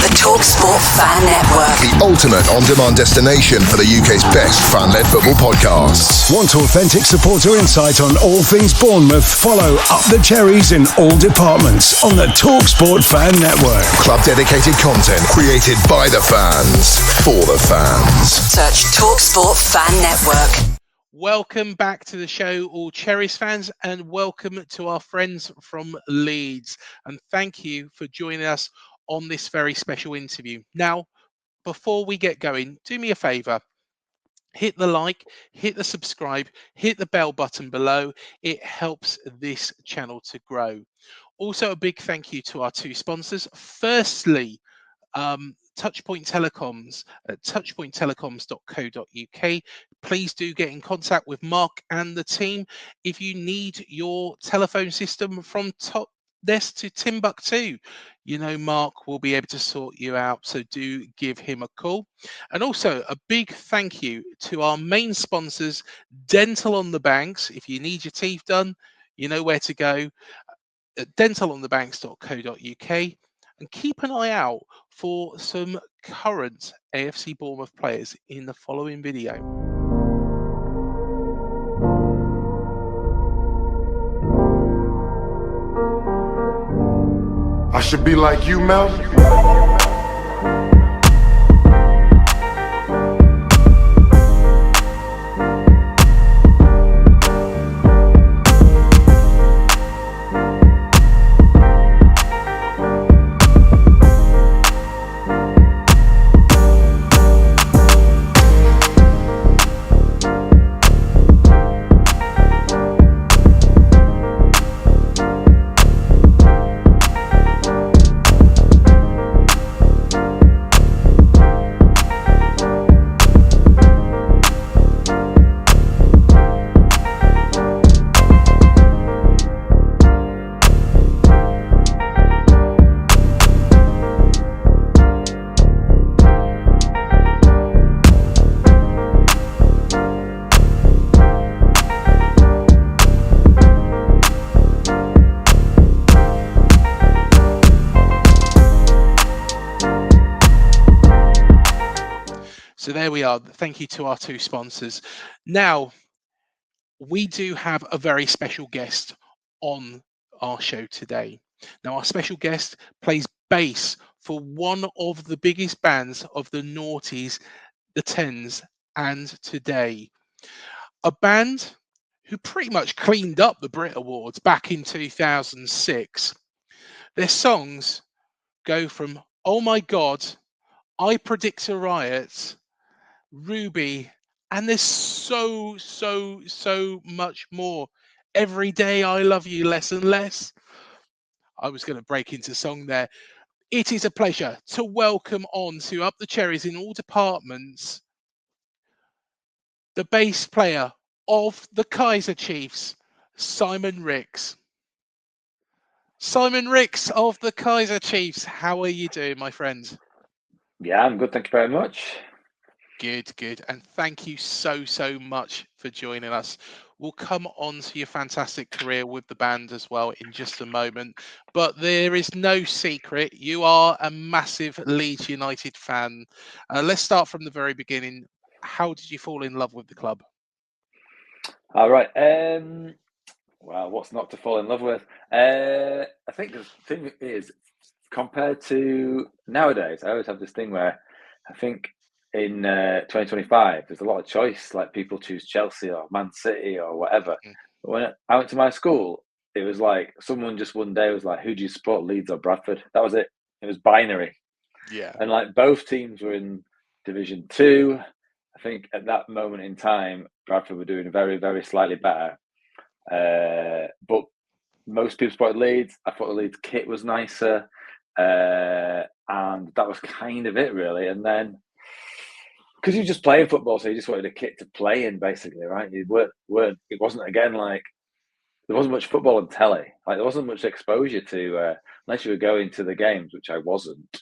The TalkSport Fan Network. The ultimate on-demand destination for the UK's best fan-led football podcasts. Want authentic supporter insight on all things Bournemouth? Follow Up the Cherries in all departments on the TalkSport Fan Network. Club-dedicated content created by the fans, for the fans. Search TalkSport Fan Network. Welcome back to the show, all Cherries fans, and welcome to our friends from Leeds. And thank you for joining us on this very special interview. Now, before we get going, do me a favour. Hit the like, hit the subscribe, hit the bell button below. It helps this channel to grow. Also, a big thank you to our two sponsors. Firstly, Touchpoint Telecoms at touchpointtelecoms.co.uk. Please do get in contact with Mark and the team if you need your telephone system from top desk to Timbuktu. You know Mark will be able to sort you out, so do give him a call. And also a big thank you to our main sponsors, Dental on the Banks. If you need your teeth done, you know where to go at dentalonthebanks.co.uk. And keep an eye out for some current AFC Bournemouth players in the following video. I should be like you, Mel. So there we are. Thank you to our two sponsors. Now, we do have a very special guest on our show today. Now, our special guest plays bass for one of the biggest bands of the noughties, the tens, and today. A band who pretty much cleaned up the Brit Awards back in 2006. Their songs go from Oh My God, I Predict a Riot, Ruby, and there's so much more. Every Day I Love You Less and Less. I was going to break into song there. It is a pleasure to welcome on to Up the Cherries in all departments the bass player of the Kaiser Chiefs, Simon Rix. Simon Rix of the Kaiser Chiefs, how are you doing, my friend? Yeah, I'm good, thank you very much. Good. And thank you so much for joining us. We'll come on to your fantastic career with the band as well in just a moment. But there is no secret. You are a massive Leeds United fan. Let's start from the very beginning. How did you fall in love with the club? All right. Well, what's not to fall in love with? I think the thing is, compared to nowadays, I always have this thing where I think in 2025, there's a lot of choice. Like people choose Chelsea or Man City or whatever. But when I went to my school, it was like someone just one day was like, "Who do you support, Leeds or Bradford?" That was it. It was binary. Yeah. And like both teams were in Division 2. I think at that moment in time, Bradford were doing very, very slightly better. But most people supported Leeds. I thought the Leeds kit was nicer. And that was kind of it, really. And then because you were just playing football, so you just wanted a kit to play in, basically, right? You weren't. It wasn't, again, like there wasn't much football on telly. Like there wasn't much exposure to unless you were going to the games, which I wasn't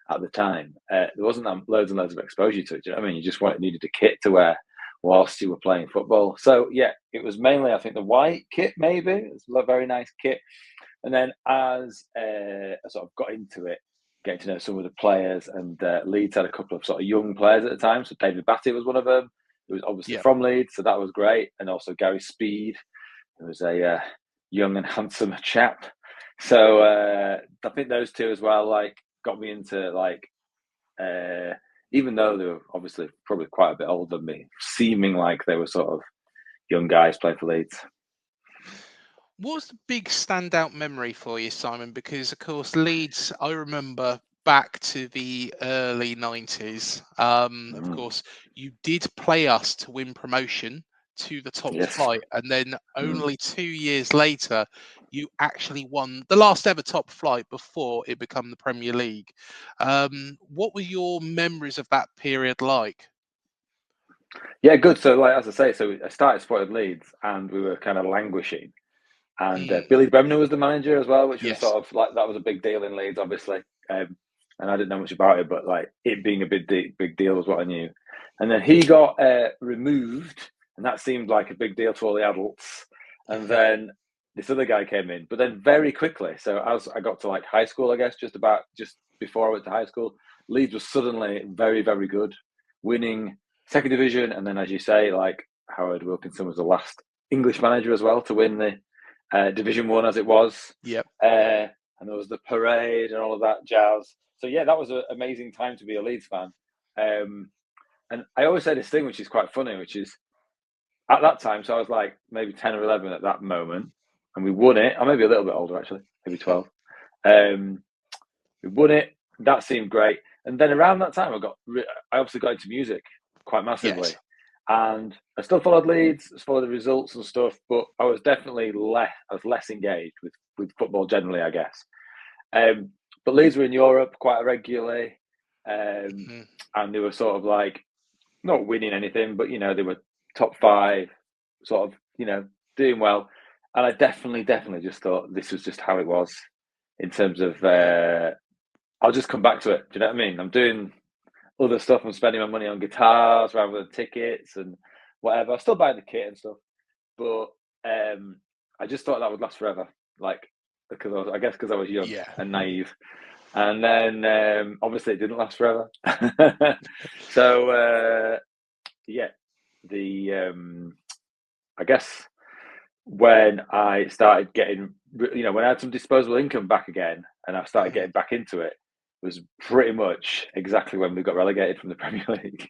at the time. There wasn't loads and loads of exposure to it. Do you know what I mean? You just needed a kit to wear whilst you were playing football. So yeah, it was mainly, I think, the white kit. Maybe it's a very nice kit. And then as I sort of got into it, getting to know some of the players. And Leeds had a couple of sort of young players at the time. So David Batty was one of them. He was obviously from Leeds, so that was great. And also Gary Speed, who was a young and handsome chap. So I think those two as well, like, got me into, like, even though they were obviously probably quite a bit older than me, seeming like they were sort of young guys playing for Leeds. What was the big standout memory for you, Simon? Because, of course, Leeds, I remember back to the early 90s. Of course, you did play us to win promotion to the top flight. And then only 2 years later, you actually won the last ever top flight before it became the Premier League. What were your memories of that period like? Yeah, good. So, like, as I say, so I started supporting Leeds and we were kind of languishing. And Billy Bremner was the manager as well, which was sort of like, that was a big deal in Leeds, obviously. And I didn't know much about it, but like, it being a big deal was what I knew. And then he got removed, and that seemed like a big deal to all the adults. And then this other guy came in, but then very quickly. So as I got to like high school, I guess, just before I went to high school, Leeds was suddenly very, very good, winning second division. And then, as you say, like, Howard Wilkinson was the last English manager as well to win the Division 1 as it was. Yep. And there was the parade and all of that jazz. So yeah, that was an amazing time to be a Leeds fan. And I always say this thing, which is quite funny, which is at that time, so I was like maybe 10 or 11 at that moment, and we won it. Or maybe a little bit older, actually, maybe 12. We won it. That seemed great. And then around that time, I obviously got into music quite massively. Yes. And I still followed Leeds, followed the results and stuff, but I was definitely less engaged with football generally, I guess. But Leeds were in Europe quite regularly, and they were sort of like not winning anything, but, you know, they were top 5, sort of, you know, doing well. And I definitely just thought this was just how it was in terms of, I'll just come back to it. Do you know what I mean? I'm doing other stuff. I'm spending my money on guitars rather than tickets and whatever. I still buy the kit and stuff, but I just thought that would last forever. Like, because I was young and naive. And then obviously it didn't last forever. So I guess when I started getting, you know, when I had some disposable income back again and I started getting back into it, was pretty much exactly when we got relegated from the Premier League.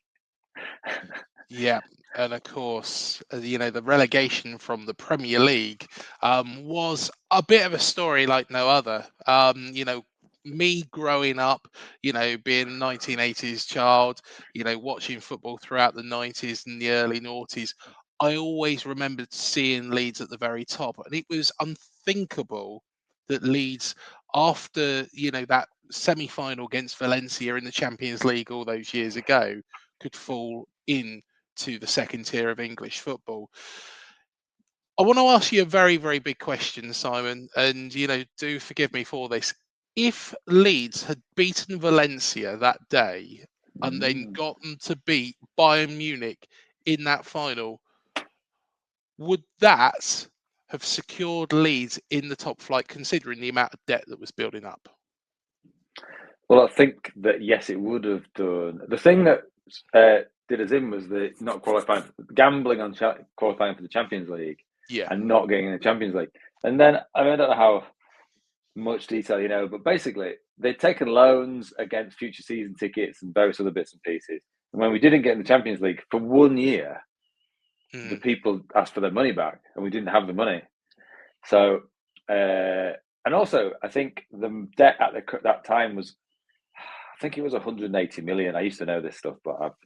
Yeah, and of course, you know, the relegation from the Premier League was a bit of a story like no other. You know, me growing up, you know, being a 1980s child, you know, watching football throughout the 90s and the early noughties, I always remembered seeing Leeds at the very top. And it was unthinkable that Leeds, after, you know, that semi-final against Valencia in the Champions League all those years ago, could fall into the second tier of English football. I want to ask you a very, very big question, Simon, and, you know, do forgive me for this. If Leeds had beaten Valencia that day and then gotten to beat Bayern Munich in that final, would that have secured Leeds in the top flight, considering the amount of debt that was building up? Well, I think that, yes, it would have done. The thing that did us in was the not qualifying, gambling on qualifying for the Champions League and not getting in the Champions League. And then, I mean, I don't know how much detail you know, but basically they'd taken loans against future season tickets and various other bits and pieces. And when we didn't get in the Champions League for 1 year, the people asked for their money back and we didn't have the money. So, and also I think the debt at that time was, I think it was 180 million. I used to know this stuff, but I've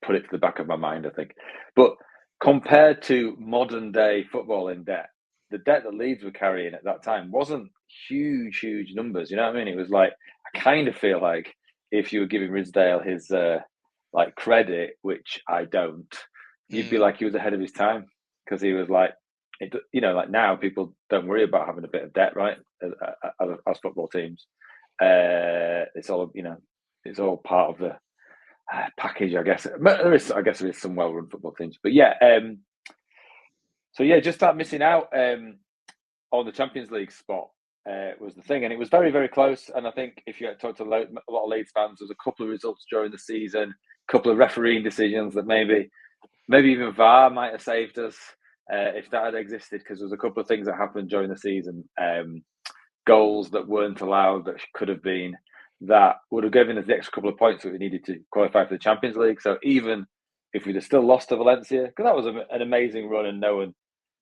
put it to the back of my mind, I think. But compared to modern day football in debt, the debt that Leeds were carrying at that time wasn't huge numbers. You know what I mean? It was like, I kind of feel like if you were giving Ridsdale his like credit, which I don't, you'd be like he was ahead of his time, because he was like, you know, like now people don't worry about having a bit of debt, right? As football teams, it's all, you know, it's all part of the package, I guess. There is some well-run football teams, but yeah. So yeah, just that missing out on the Champions League spot was the thing, and it was very, very close. And I think if you talk to a lot of Leeds fans, there was a couple of results during the season, a couple of refereeing decisions that maybe even VAR might have saved us if that had existed, because there was a couple of things that happened during the season, goals that weren't allowed that could have been, that would have given us the extra couple of points that we needed to qualify for the Champions League. So even if we'd have still lost to Valencia, because that was an amazing run, and no one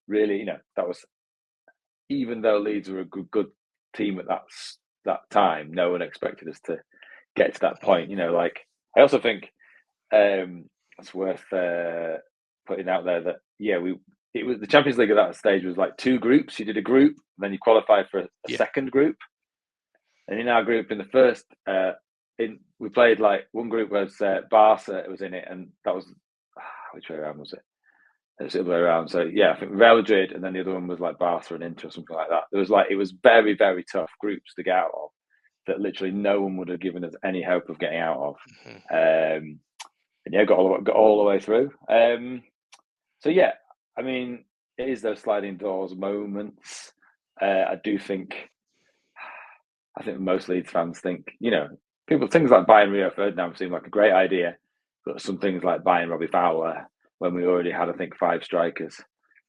really, that was, even though Leeds were a good team at that time, no one expected us to get to that point. I also think it's worth putting out there that it was the Champions League at that stage was like two groups. You did a group, and then you qualified for a second group. And in our group, in the first, we played like one group was Barca was in it, and that was which way around was it? It was the other way around. So I think Real Madrid, and then the other one was like Barca and Inter or something like that. It was very, very tough groups to get out of, that literally no one would have given us any hope of getting out of. And got all the way through. I mean, it is those sliding doors moments. I think most Leeds fans think, things like buying Rio Ferdinand seem like a great idea, but some things like buying Robbie Fowler, when we already had, I think, 5 strikers,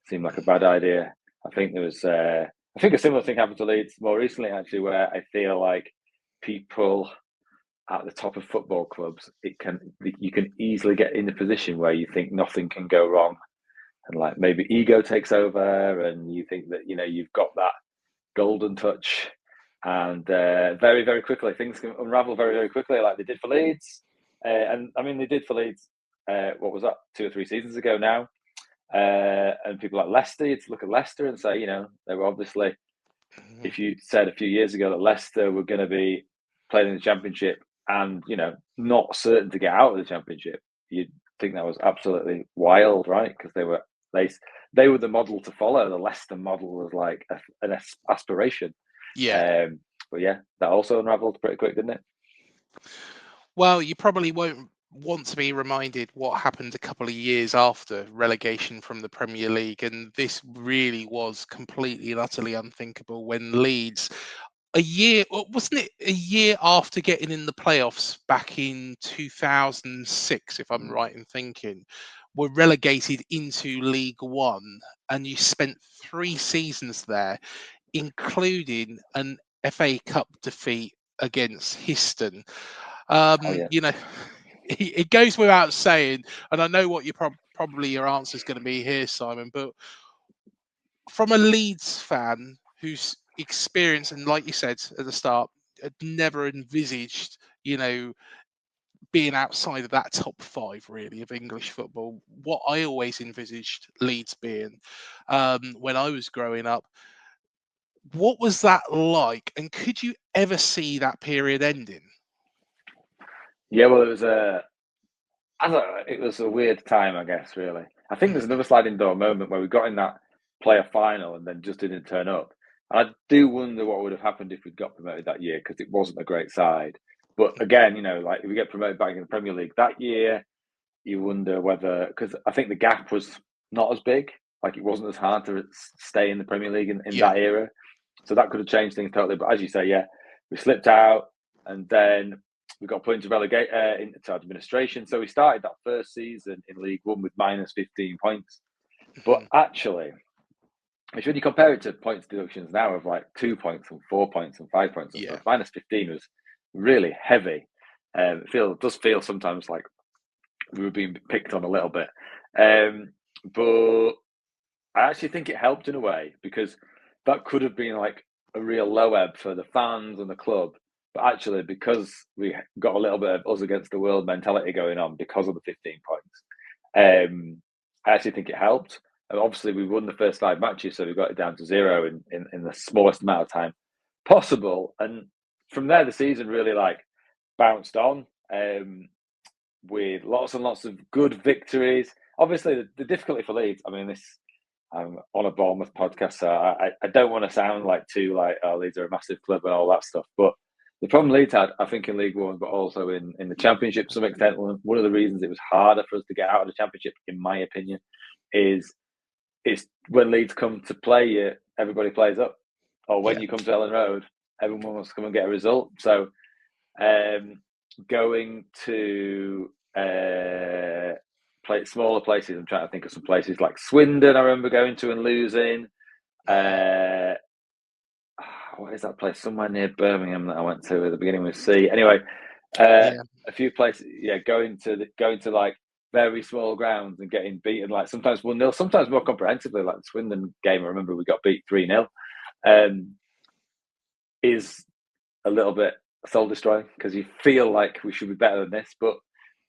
seemed like a bad idea. I think there was, a similar thing happened to Leeds more recently, actually, where I feel like people at the top of football clubs, you can easily get in a position where you think nothing can go wrong, and like maybe ego takes over, and you think that you've got that golden touch, and very, very quickly things can unravel very, very quickly, like they did for Leeds. And I mean, they did for Leeds. What was that? 2 or 3 seasons ago now. And people like Leicester, you'd look at Leicester and say, they were obviously, if you said a few years ago that Leicester were going to be playing in the Championship and, not certain to get out of the Championship, you'd think that was absolutely wild, right? Because they were the model to follow. The Leicester model was like an aspiration. Yeah. But that also unravelled pretty quick, didn't it? Well, you probably won't want to be reminded what happened a couple of years after relegation from the Premier League, and this really was completely and utterly unthinkable when Leeds, wasn't it a year after getting in the playoffs back in 2006, if I'm right in thinking, were relegated into League One, and you spent 3 seasons there, including an FA Cup defeat against Histon. It goes without saying, and I know what probably your answer is going to be here, Simon, but from a Leeds fan who's experienced, and like you said at the start, had never envisaged, being outside of that top 5 really of English football, what I always envisaged Leeds being when I was growing up. What was that like, and could you ever see that period ending? Yeah, well, it was a weird time, I guess, really. I think there's another sliding door moment where we got in that player final and then just didn't turn up. And I do wonder what would have happened if we'd got promoted that year, because it wasn't a great side. But again, like if we get promoted back in the Premier League that year, you wonder whether, because I think the gap was not as big, like it wasn't as hard to stay in the Premier League in that era. So that could have changed things totally. But as you say, we slipped out, and then we got put into into administration. So we started that first season in League One with minus 15 points. But actually, which when you compare it to points deductions now of like 2 points and 4 points and 5 points, and stuff, minus 15 was really heavy. It does feel sometimes like we were being picked on a little bit. But I actually think it helped in a way, because that could have been like a real low ebb for the fans and the club. But actually, because we got a little bit of us against the world mentality going on because of the 15 points, I actually think it helped. And obviously, we won the first 5 matches, so we got it down to 0 in the smallest amount of time possible. And from there, the season really like bounced on with lots and lots of good victories. Obviously, the difficulty for Leeds, I mean, I'm on a Bournemouth podcast, so I don't want to sound like Leeds are a massive club and all that stuff. But the problem Leeds had, I think, in League One, but also in the Championship to some extent, one of the reasons it was harder for us to get out of the Championship, in my opinion, is when Leeds come to play you, everybody plays up. or when you come to Elland Road, everyone wants to come and get a result. So going to smaller places, I'm trying to think of some places like Swindon I remember going to and losing. What is that place? Somewhere near Birmingham that I went to at the beginning with C. Anyway, a few places, going to like very small grounds and getting beaten, like sometimes 1-0, sometimes more comprehensively, like the Swindon game. I remember we got beat 3-0. Is a little bit soul destroying because you feel like we should be better than this, but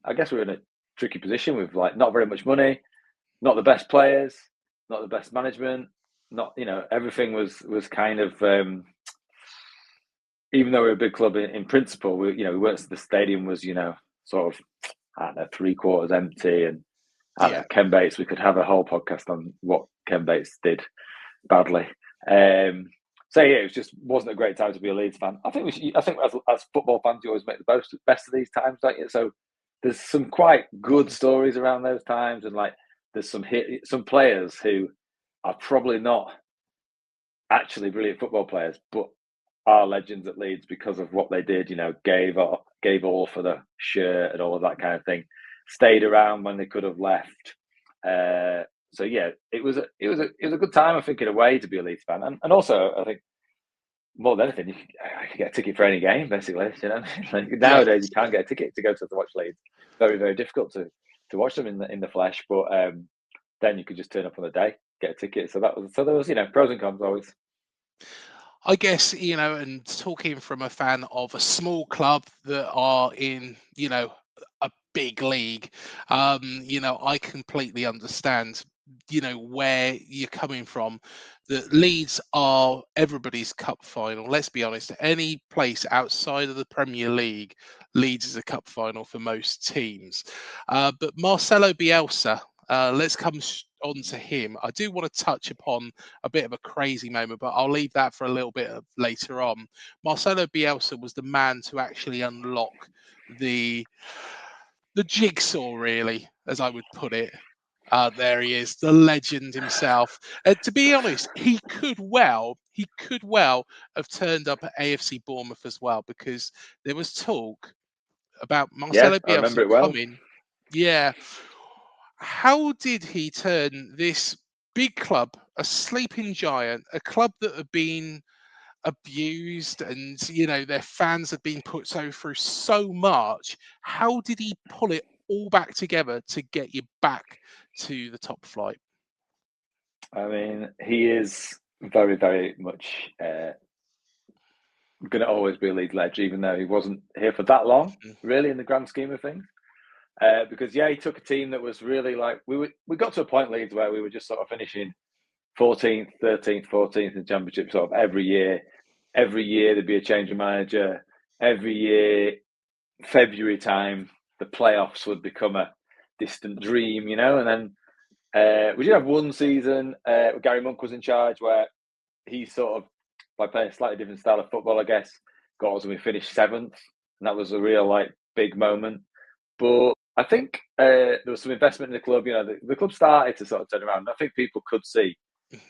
I guess we're in a tricky position with like not very much money, not the best players, not the best management, not everything was kind of even though we're a big club in principle, we weren't. The stadium was sort of, I don't know, 3/4 empty, and Ken Bates. We could have a whole podcast on what Ken Bates did badly. So it wasn't a great time to be a Leeds fan. I think as football fans, you always make the best of these times, don't you? So there's some quite good stories around those times, and like there's some players who are probably not actually brilliant football players, but are legends at Leeds because of what they did. Gave all for the shirt and all of that kind of thing. Stayed around when they could have left. So yeah, it was a good time, I think, in a way, to be a Leeds fan, and also I think more than anything, you can get a ticket for any game, basically. Like nowadays you can't get a ticket to go to watch Leeds. Very, very difficult to watch them in the flesh. But then you could just turn up on the day, get a ticket. So there was pros and cons always. I guess, and talking from a fan of a small club that are in, a big league, I completely understand, where you're coming from. That Leeds are everybody's cup final. Let's be honest, any place outside of the Premier League, Leeds is a cup final for most teams. But Marcelo Bielsa, let's come on to him. I do want to touch upon a bit of a crazy moment, but I'll leave that for a little bit of later on. Marcelo Bielsa was the man to actually unlock the jigsaw, really, as I would put it. There he is, the legend himself. To be honest, he could well have turned up at AFC Bournemouth as well, because there was talk about Marcelo Bielsa coming. Yeah. How did he turn this big club, a sleeping giant, a club that had been abused and, their fans had been put through so much, how did he pull it all back together to get you back to the top flight? I mean, he is very, very much going to always be a Leeds legend, even though he wasn't here for that long, really, in the grand scheme of things. Because he took a team that was really like we got to a point, Leeds, where we were just sort of finishing 14th, 13th, 14th in the Championship sort of every year. Every year there'd be a change of manager. Every year, February time, the playoffs would become a distant dream, And then we did have one season where Gary Monk was in charge, where he sort of, by playing a slightly different style of football, I guess, got us and we finished 7th, and that was a real big moment. But I think there was some investment in the club. The club started to sort of turn around. I think people could see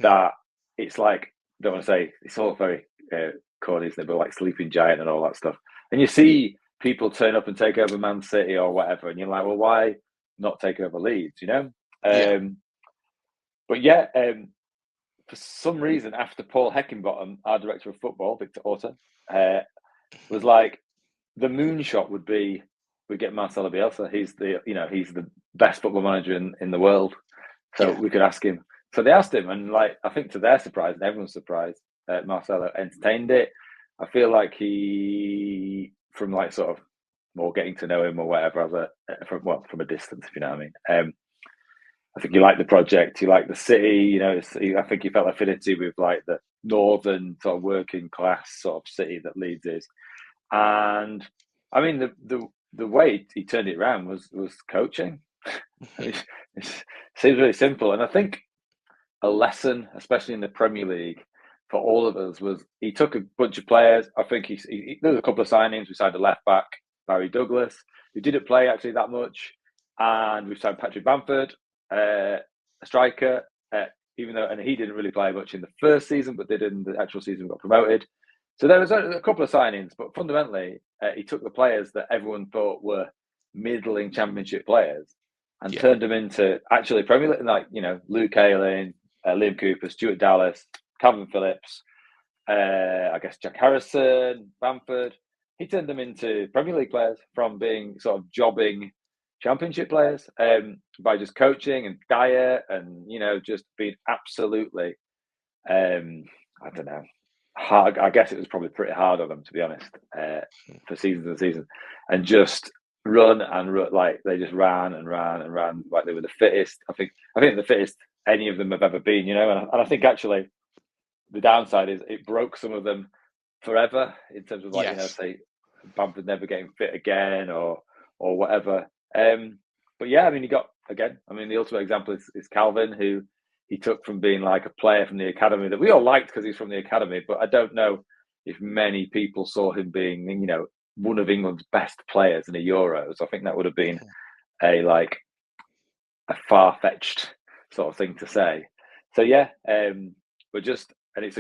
that it's like, I don't want to say, it's all very corny, isn't it? But like sleeping giant and all that stuff. And you see people turn up and take over Man City or whatever, and you're like, well, why not take over Leeds? But for some reason, after Paul Heckingbottom, our director of football, Victor Orta, was like, the moonshot would be, we get Marcelo Bielsa. He's the best football manager in the world. So we could ask him. So they asked him, and I think to their surprise, and everyone's surprised, Marcelo entertained it. I feel like he, from sort of more getting to know him or whatever, from a distance, if you know what I mean. I think he liked the project. He liked the city. I think he felt affinity with the northern sort of working class sort of city that Leeds is. And I mean, the way he turned it around was coaching. It seems really simple. And I think a lesson, especially in the Premier League, for all of us was he took a bunch of players. I think there was a couple of signings. We signed a left back, Barry Douglas, who didn't play actually that much. And we signed Patrick Bamford, a striker, even though, and he didn't really play much in the first season, but did in the actual season, got promoted. So there was a couple of signings, but fundamentally, he took the players that everyone thought were middling Championship players and turned them into actually Premier League, like, you know, Luke Ayling, Liam Cooper, Stuart Dallas, Calvin Phillips, I guess Jack Harrison, Bamford. He turned them into Premier League players from being sort of jobbing Championship players, by just coaching and diet and, you know, just being absolutely, I don't know, hard. I guess it was probably pretty hard on them, to be honest, for seasons and seasons, and just run and run, like they just ran and ran and ran like they were the fittest. I think the fittest any of them have ever been, you know. And I think actually the downside is it broke some of them forever in terms of, like, you know, say Bamford never getting fit again or whatever. But yeah, I mean, you got, again, I mean, the ultimate example is Calvin, who he took from being like a player from the academy that we all liked because he's from the academy, but I don't know if many people saw him being, you know, one of England's best players in the Euros. I think that would have been a far-fetched sort of thing to say. So yeah, but just, and it's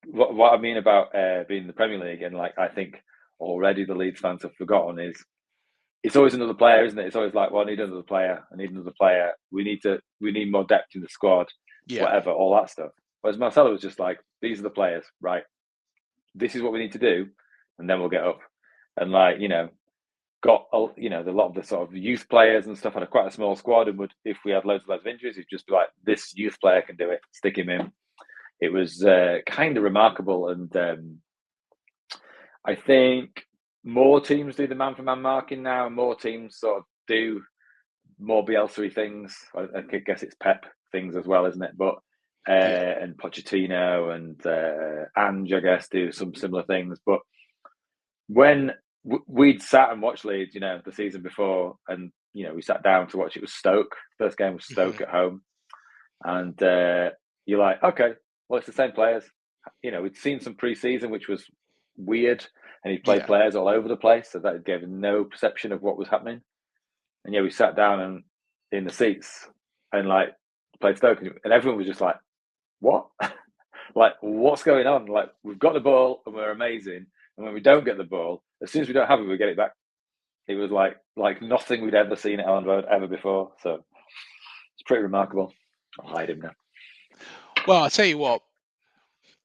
what I mean about being in the Premier League, and like I think already the Leeds fans have forgotten, is it's always another player, isn't it? It's always like, well, I need another player. We need more depth in the squad, whatever, all that stuff. Whereas Marcelo was just like, these are the players, right? This is what we need to do, and then we'll get up. And like, you know, got, you know, a lot of the sort of youth players and stuff had quite a small squad, and would, if we had loads of injuries, he'd just be like, this youth player can do it, stick him in. It was kind of remarkable, and I think more teams do the man-for-man marking now, and more teams sort of do more Bielsa-y things. I guess it's Pep things as well, isn't it? But and Pochettino and Ange, I guess, do some similar things. But when we'd sat and watched Leeds, you know, the season before, and, you know, we sat down to watch, it was Stoke. First game was Stoke at home. And you're like, okay, well, it's the same players. You know, we'd seen some pre-season, which was weird, and he played players all over the place, so that gave no perception of what was happening. And yeah, we sat down and in the seats and like played Stoke, and everyone was just like, what? Like, what's going on? Like, we've got the ball and we're amazing, and when we don't get the ball, as soon as we don't have it, we get it back. It was like nothing we'd ever seen at Elland Road ever before. So it's pretty remarkable. I'll hide him now. Well, I'll tell you what,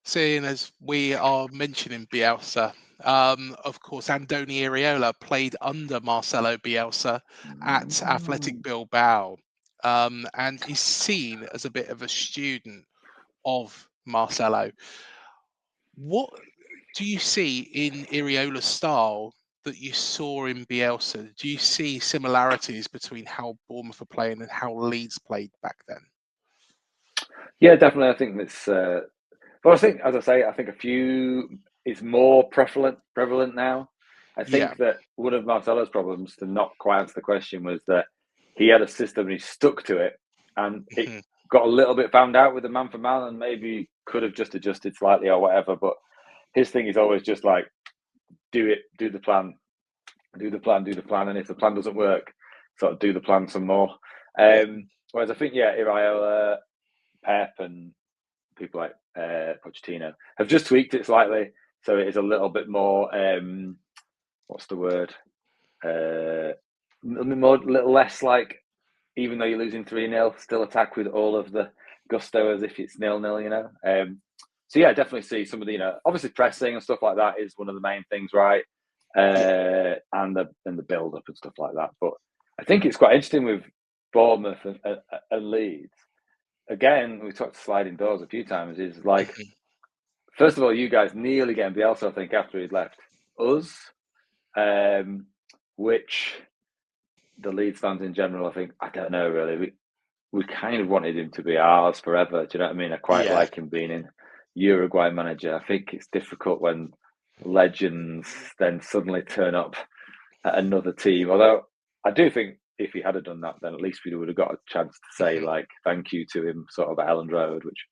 seeing as we are mentioning Bielsa, of course, Andoni Iraola played under Marcelo Bielsa at Athletic Bilbao, and he's seen as a bit of a student of Marcelo. What do you see in Iraola's style that you saw in Bielsa? Do you see similarities between how Bournemouth are playing and how Leeds played back then? Yeah, definitely. I think it's. But I think, as I say, I think it's more prevalent now. I think that one of Marcelo's problems, to not quite answer the question, was that he had a system and he stuck to it, and it got a little bit found out with the man for man, and maybe could have just adjusted slightly or whatever. But his thing is always just like, do the plan, and if the plan doesn't work, sort of do the plan some more. Whereas I think, Iraola, Pep, and people like Pochettino have just tweaked it slightly, so it is a little bit more what's the word, a little less like, even though you're losing 3-0, still attack with all of the gusto as if it's 0-0, you know. So yeah, I definitely see some of the, you know, obviously pressing and stuff like that is one of the main things, right? And the build up and stuff like that. But I think it's quite interesting with Bournemouth and Leeds. Again, we talked sliding doors a few times, is like, first of all, you guys nearly getting Bielsa, I think, after he'd left us, which the Leeds fans in general, I think, I don't know really, we kind of wanted him to be ours forever. Do you know what I mean? I quite like him being in Uruguay manager. I think it's difficult when legends then suddenly turn up at another team, although I do think if he had done that, then at least we would have got a chance to say like thank you to him sort of at Elland Road, which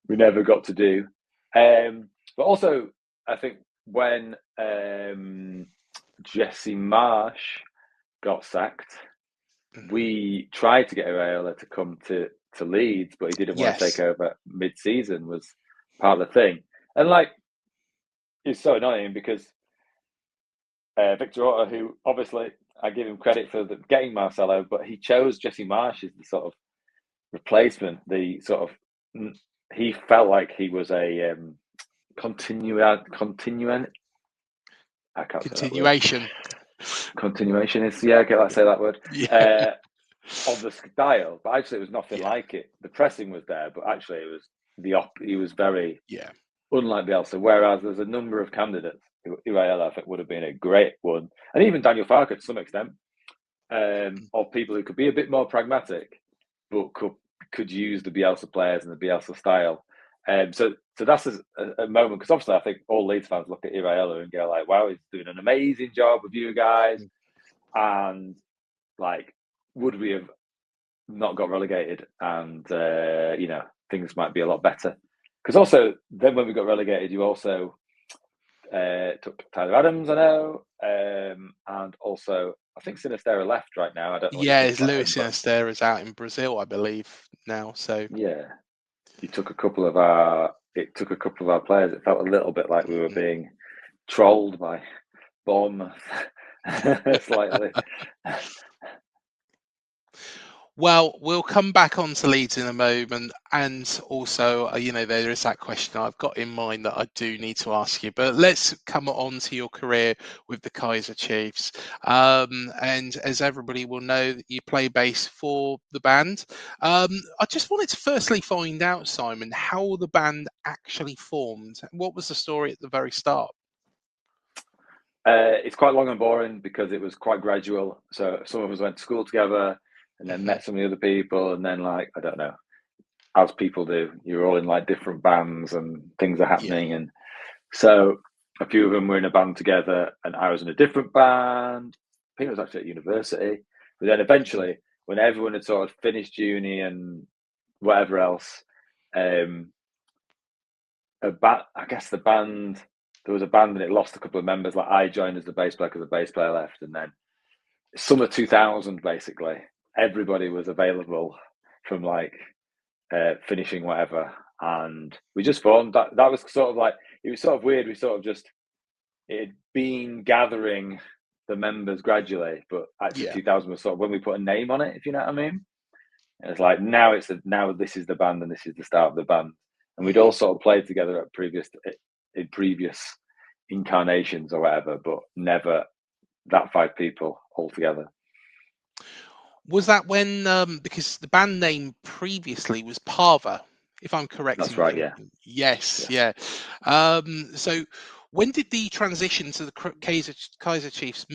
we never got to do. But also, I think when Jesse Marsh got sacked, we tried to get Iraola to come to to Leeds, but he didn't want to Yes. take over mid-season was part of the thing. And like, it's so annoying because Victor Orta, who obviously I give him credit for getting Marcelo, but he chose Jesse Marsch as the sort of replacement. The sort of he felt like he was a continuation. Continuationist, yeah, okay, let's say that word. Yeah. Of the style, but actually it was nothing Yeah. like it. The pressing was there, but actually it was he was very Yeah. unlike Bielsa. Whereas there's a number of candidates who Iraola, I think, would have been a great one, and even Daniel Farke to some extent, of people who could be a bit more pragmatic, but could use the Bielsa players and the Bielsa style. So that's a moment, because obviously I think all Leeds fans look at Iraola and go like, "Wow, he's doing an amazing job with you guys," and like, would we have not got relegated and things might be a lot better? Because also then when we got relegated, you also took Tyler Adams, I know, and also I think Sinistera left right now. I don't know. Yeah, Luis Sinistera is out in Brazil, I believe, now. So yeah, it took a couple of our players. It felt a little bit like we were being trolled by Bournemouth slightly. Well, we'll come back onto Leeds in a moment, and also, there is that question I've got in mind that I do need to ask you. But let's come on to your career with the Kaiser Chiefs. And as everybody will know, you play bass for the band. I just wanted to firstly find out, Simon, how the band actually formed. What was the story at the very start? It's quite long and boring because it was quite gradual. So some of us went to school together, and then met some of the other people, and then, like, I don't know, as people do, you're all in like different bands and things are happening. And so a few of them were in a band together, and I was in a different band. I think it was actually at university. But then eventually, when everyone had sort of finished uni and whatever else, I guess the band, there was a band and it lost a couple of members. Like, I joined as the bass player because the bass player left, and then summer 2000, basically, everybody was available from like finishing whatever, and we just formed. That was sort of like, it was sort of weird. We sort of just, it had been gathering the members gradually, but actually 2000 was sort of when we put a name on it, if you know what I mean. And it's like, now this is the band and this is the start of the band. And we'd all sort of played together at previous incarnations or whatever, but never that 5 people all together. Was that when, because the band name previously was Parva, if I'm correct? That's right, thinking. yeah. Yes, yeah. So when did the transition to the Kaiser Chiefs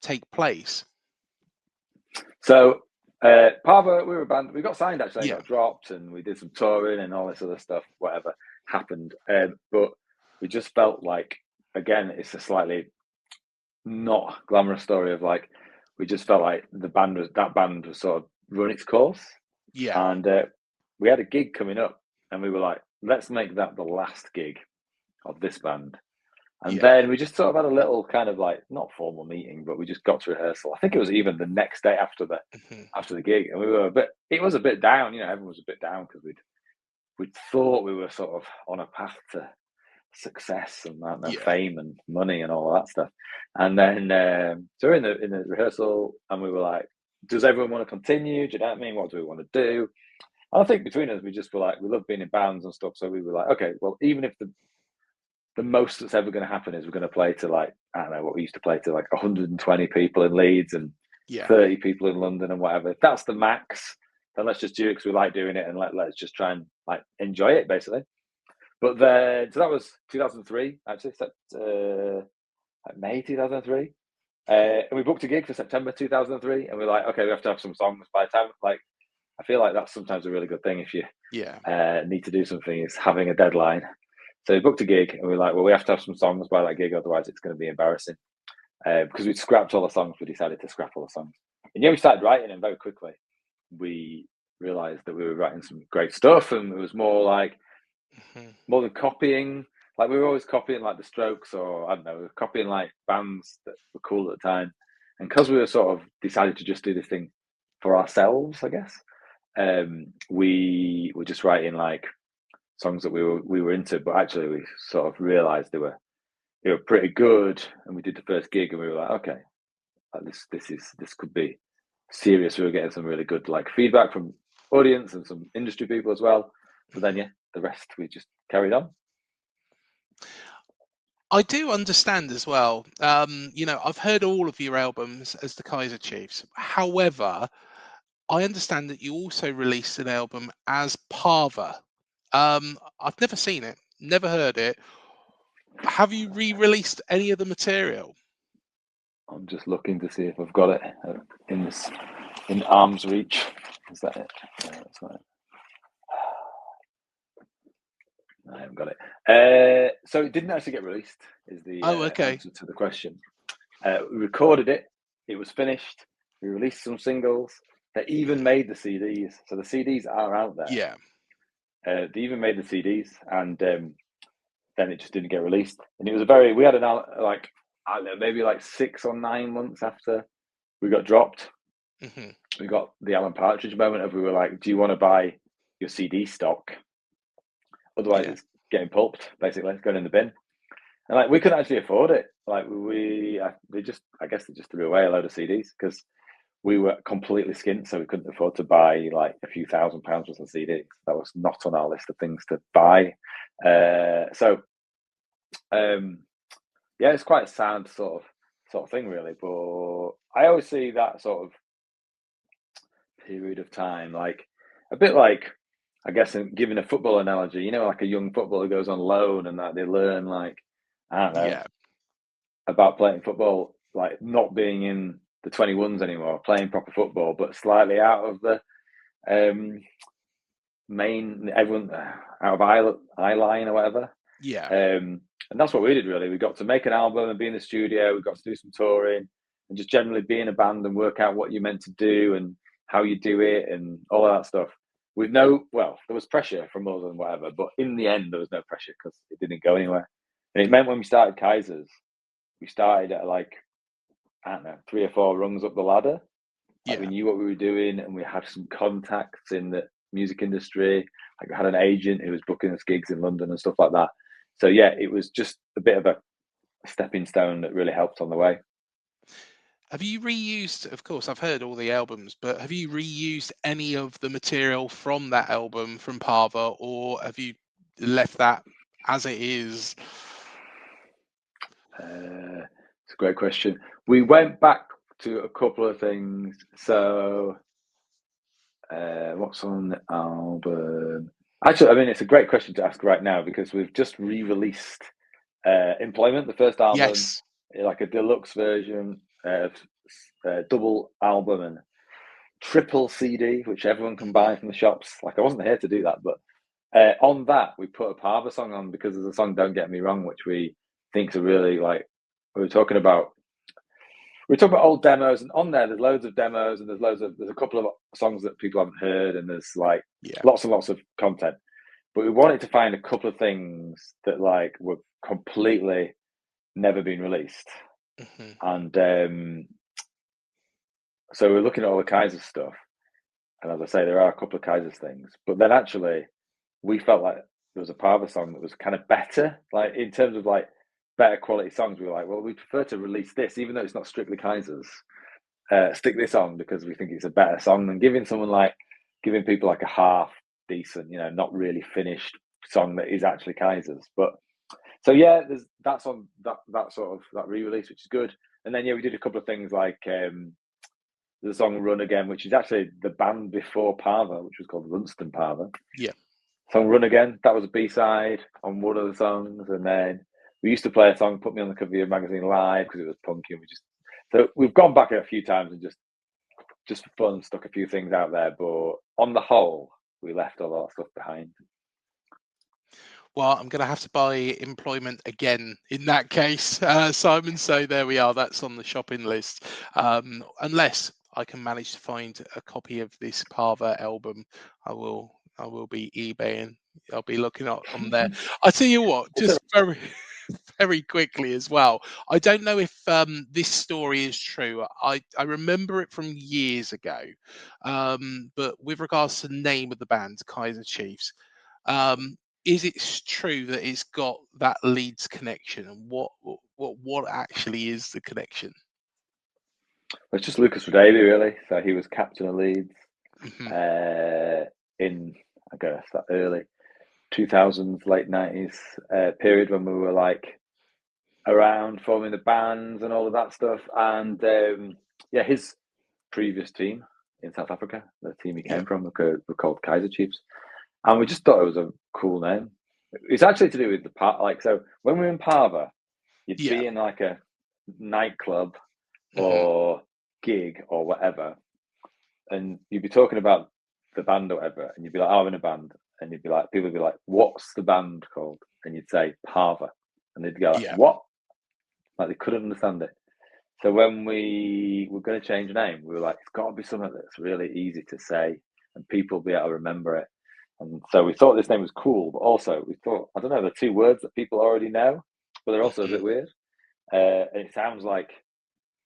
take place? So Parva, we were a band. We got signed, actually. Yeah. Got dropped, and we did some touring and all this other stuff, whatever happened. But we just felt like, again, it's a slightly not glamorous story of like, we just felt like that band was sort of run its course. Yeah. And we had a gig coming up, and we were like, let's make that the last gig of this band. And then we just sort of had a little kind of like, not formal meeting, but we just got to rehearsal. I think it was even the next day after the gig, and we were it was a bit down, everyone was a bit down because we'd thought we were sort of on a path to success and fame and money and all of that stuff. And then so we're in the rehearsal, and we were like, does everyone want to continue? Do you know what I mean? What do we want to do? And I think between us, we just were like, we love being in bands and stuff. So we were like, okay, well, even if the most that's ever going to happen is we're going to play to, like, I don't know what we used to play to, like 120 people in Leeds and 30 people in London and whatever. If that's the max, then let's just do it because we like doing it, and let's just try and like enjoy it, basically. But then, so that was 2003, actually, May 2003. And we booked a gig for September 2003, and we're like, okay, we have to have some songs by the time, like, I feel like that's sometimes a really good thing if you need to do something, is having a deadline. So we booked a gig, and we were like, well, we have to have some songs by that gig, otherwise it's going to be embarrassing. Because we'd scrapped all the songs, we decided to scrap all the songs. And we started writing, and very quickly we realised that we were writing some great stuff, and it was more like, more than copying. Like, we were always copying like the Strokes, or I don't know, we were copying like bands that were cool at the time. And because we were sort of decided to just do this thing for ourselves, I guess, we were just writing like songs that we were into, but actually we sort of realised they were pretty good, and we did the first gig, and we were like, okay, this could be serious. We were getting some really good like feedback from audience and some industry people as well. But then the rest we just carried on. I do understand as well. I've heard all of your albums as the Kaiser Chiefs. However, I understand that you also released an album as Parva. I've never seen it, never heard it. Have you re-released any of the material? I'm just looking to see if I've got it in arm's reach. Is that it? No, that's not it. I haven't got it. So it didn't actually get released, is the answer to the question. We recorded it. It was finished. We released some singles. They even made the CDs. So the CDs are out there. Yeah. They even made the CDs, and then it just didn't get released. And it was we had like, I don't know, maybe like 6 or 9 months after we got dropped. Mm-hmm. We got the Alan Partridge moment of we were like, do you want to buy your CD stock? Otherwise, it's getting pulped, basically. It's going in the bin. And like, we couldn't actually afford it. Like I guess they just threw away a load of CDs because we were completely skint, so we couldn't afford to buy like a few £1,000 worth of CDs. That was not on our list of things to buy. It's quite a sad sort of thing, really. But I always see that sort of period of time like a bit like, I guess, giving a football analogy, like a young footballer goes on loan and that they learn like, I don't know, about playing football, like not being in the 21s anymore, playing proper football, but slightly out of the everyone out of eye line or whatever. Yeah. And that's what we did, really. We got to make an album and be in the studio. We got to do some touring and just generally be in a band and work out what you're meant to do and how you do it and all of that stuff. There was pressure from us and whatever, but in the end, there was no pressure because it didn't go anywhere. And it meant when we started Kaisers, we started at like, I don't know, 3 or 4 rungs up the ladder. Like we knew what we were doing, and we had some contacts in the music industry. Like we had an agent who was booking us gigs in London and stuff like that. So it was just a bit of a stepping stone that really helped on the way. Have you reused, of course, I've heard all the albums, but have you reused any of the material from that album, from Parva, or have you left that as it is? It's a great question. We went back to a couple of things. So what's on the album? Actually, I mean, it's a great question to ask right now because we've just re-released Employment, the first album, like a deluxe version, double album and triple CD, which everyone can buy from the shops. Like, I wasn't here to do that, but on that, we put a Parva song on because there's a song, Don't Get Me Wrong, which we think is a really, like, we're talking about old demos, and on there's loads of demos, and there's a couple of songs that people haven't heard, and there's like lots and lots of content. But we wanted to find a couple of things that like were completely never been released. And so we're looking at all the Kaiser stuff, and as I say, there are a couple of Kaiser's things. But then actually, we felt like there was a Parva song that was kind of better, like in terms of like better quality songs. We were like, well, we prefer to release this, even though it's not strictly Kaiser's. Stick this on because we think it's a better song than giving people like a half decent, not really finished song that is actually Kaiser's. But so that's on that sort of that re-release, which is good. And then we did a couple of things like the song Run Again, which is actually the band before Parva, which was called Runston Parva. Song Run Again, that was a B-side on one of the songs. And then we used to play a song, Put Me on the Cover of Your Magazine live, because it was punky. So we've gone back a few times and just for fun stuck a few things out there. But on the whole, we left a lot of stuff behind. Well, I'm going to have to buy Employment again in that case, Simon. So there we are. That's on the shopping list. Unless I can manage to find a copy of this Parva album, I will be eBaying. I'll be looking on there. I tell you what, just very very quickly as well. I don't know if this story is true. I remember it from years ago, but with regards to the name of the band, Kaiser Chiefs, is it true that it's got that Leeds connection, and what actually is the connection? It's just Lucas Radebe, really. So he was captain of Leeds Mhm. in, I guess, that early 2000s, late 90s period when we were like around forming the bands and all of that stuff. And yeah, his previous team in South Africa, the team he Yeah, came from, were called Kaiser Chiefs. And we just thought it was a cool name. It's actually to do with the part, like, so when we were in Parva, you'd yeah, be in like a nightclub hmm or gig or whatever, and you'd be talking about the band or whatever, and you'd be like, "Oh, I'm in a band," and you'd be like, people would be like, "What's the band called?" And you'd say Parva, and they'd go like, yeah, "What?" Like they couldn't understand it. So when we were going to change the name, we were like, "It's got to be something that's really easy to say, and people will be able to remember it." And so we thought this name was cool, but also we thought, I don't know, they're two words that people already know, but they're also a hmm bit weird. And it sounds like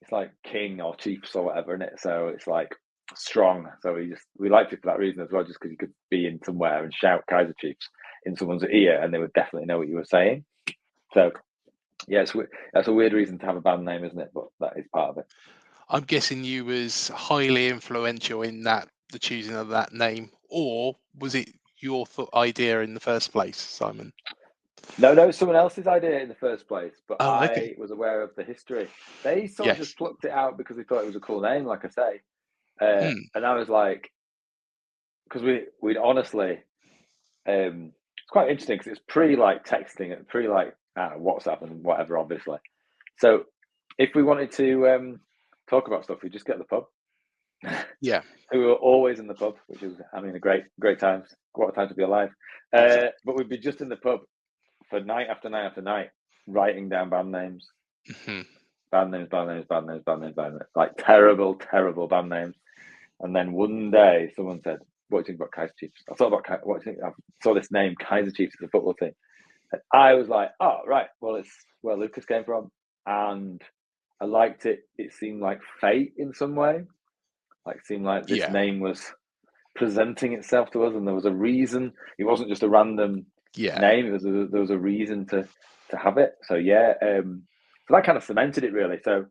it's like king or chiefs or whatever in it. So it's like strong. So we liked it for that reason as well, just because you could be in somewhere and shout Kaiser Chiefs in someone's ear, and they would definitely know what you were saying. So yeah, that's a weird reason to have a band name, isn't it? But that is part of it. I'm guessing you was highly influential in the choosing of that name, or was it your idea in the first place, Simon? No, no, someone else's idea in the first place, but Oh, okay. I was aware of the history. They sort of Yes. just plucked it out because they thought it was a cool name, like I say. Mm, And I was like, because we'd honestly, it's quite interesting because it's pre like texting and pre like WhatsApp and whatever, obviously. So if we wanted to talk about stuff, we just get the pub. yeah. We were always in the pub, which is, I mean, a great times. What a time to be alive. Yeah. But we'd be just in the pub for night after night after night, writing down band names, hmm band names, band names, band names, band names, band names, like terrible band names. And then one day, someone said, "What do you think about Kaiser Chiefs?" I thought about what do you think? I saw this name, Kaiser Chiefs, as a football team. And I was like, "Oh, right. Well, it's where Lucas came from," and I liked it. It seemed like fate in some way. Like, it seemed like this Yeah. name was presenting itself to us, and there was a reason. It wasn't just a random Yeah. name. There was a reason to have it. So yeah, so that kind of cemented it really. So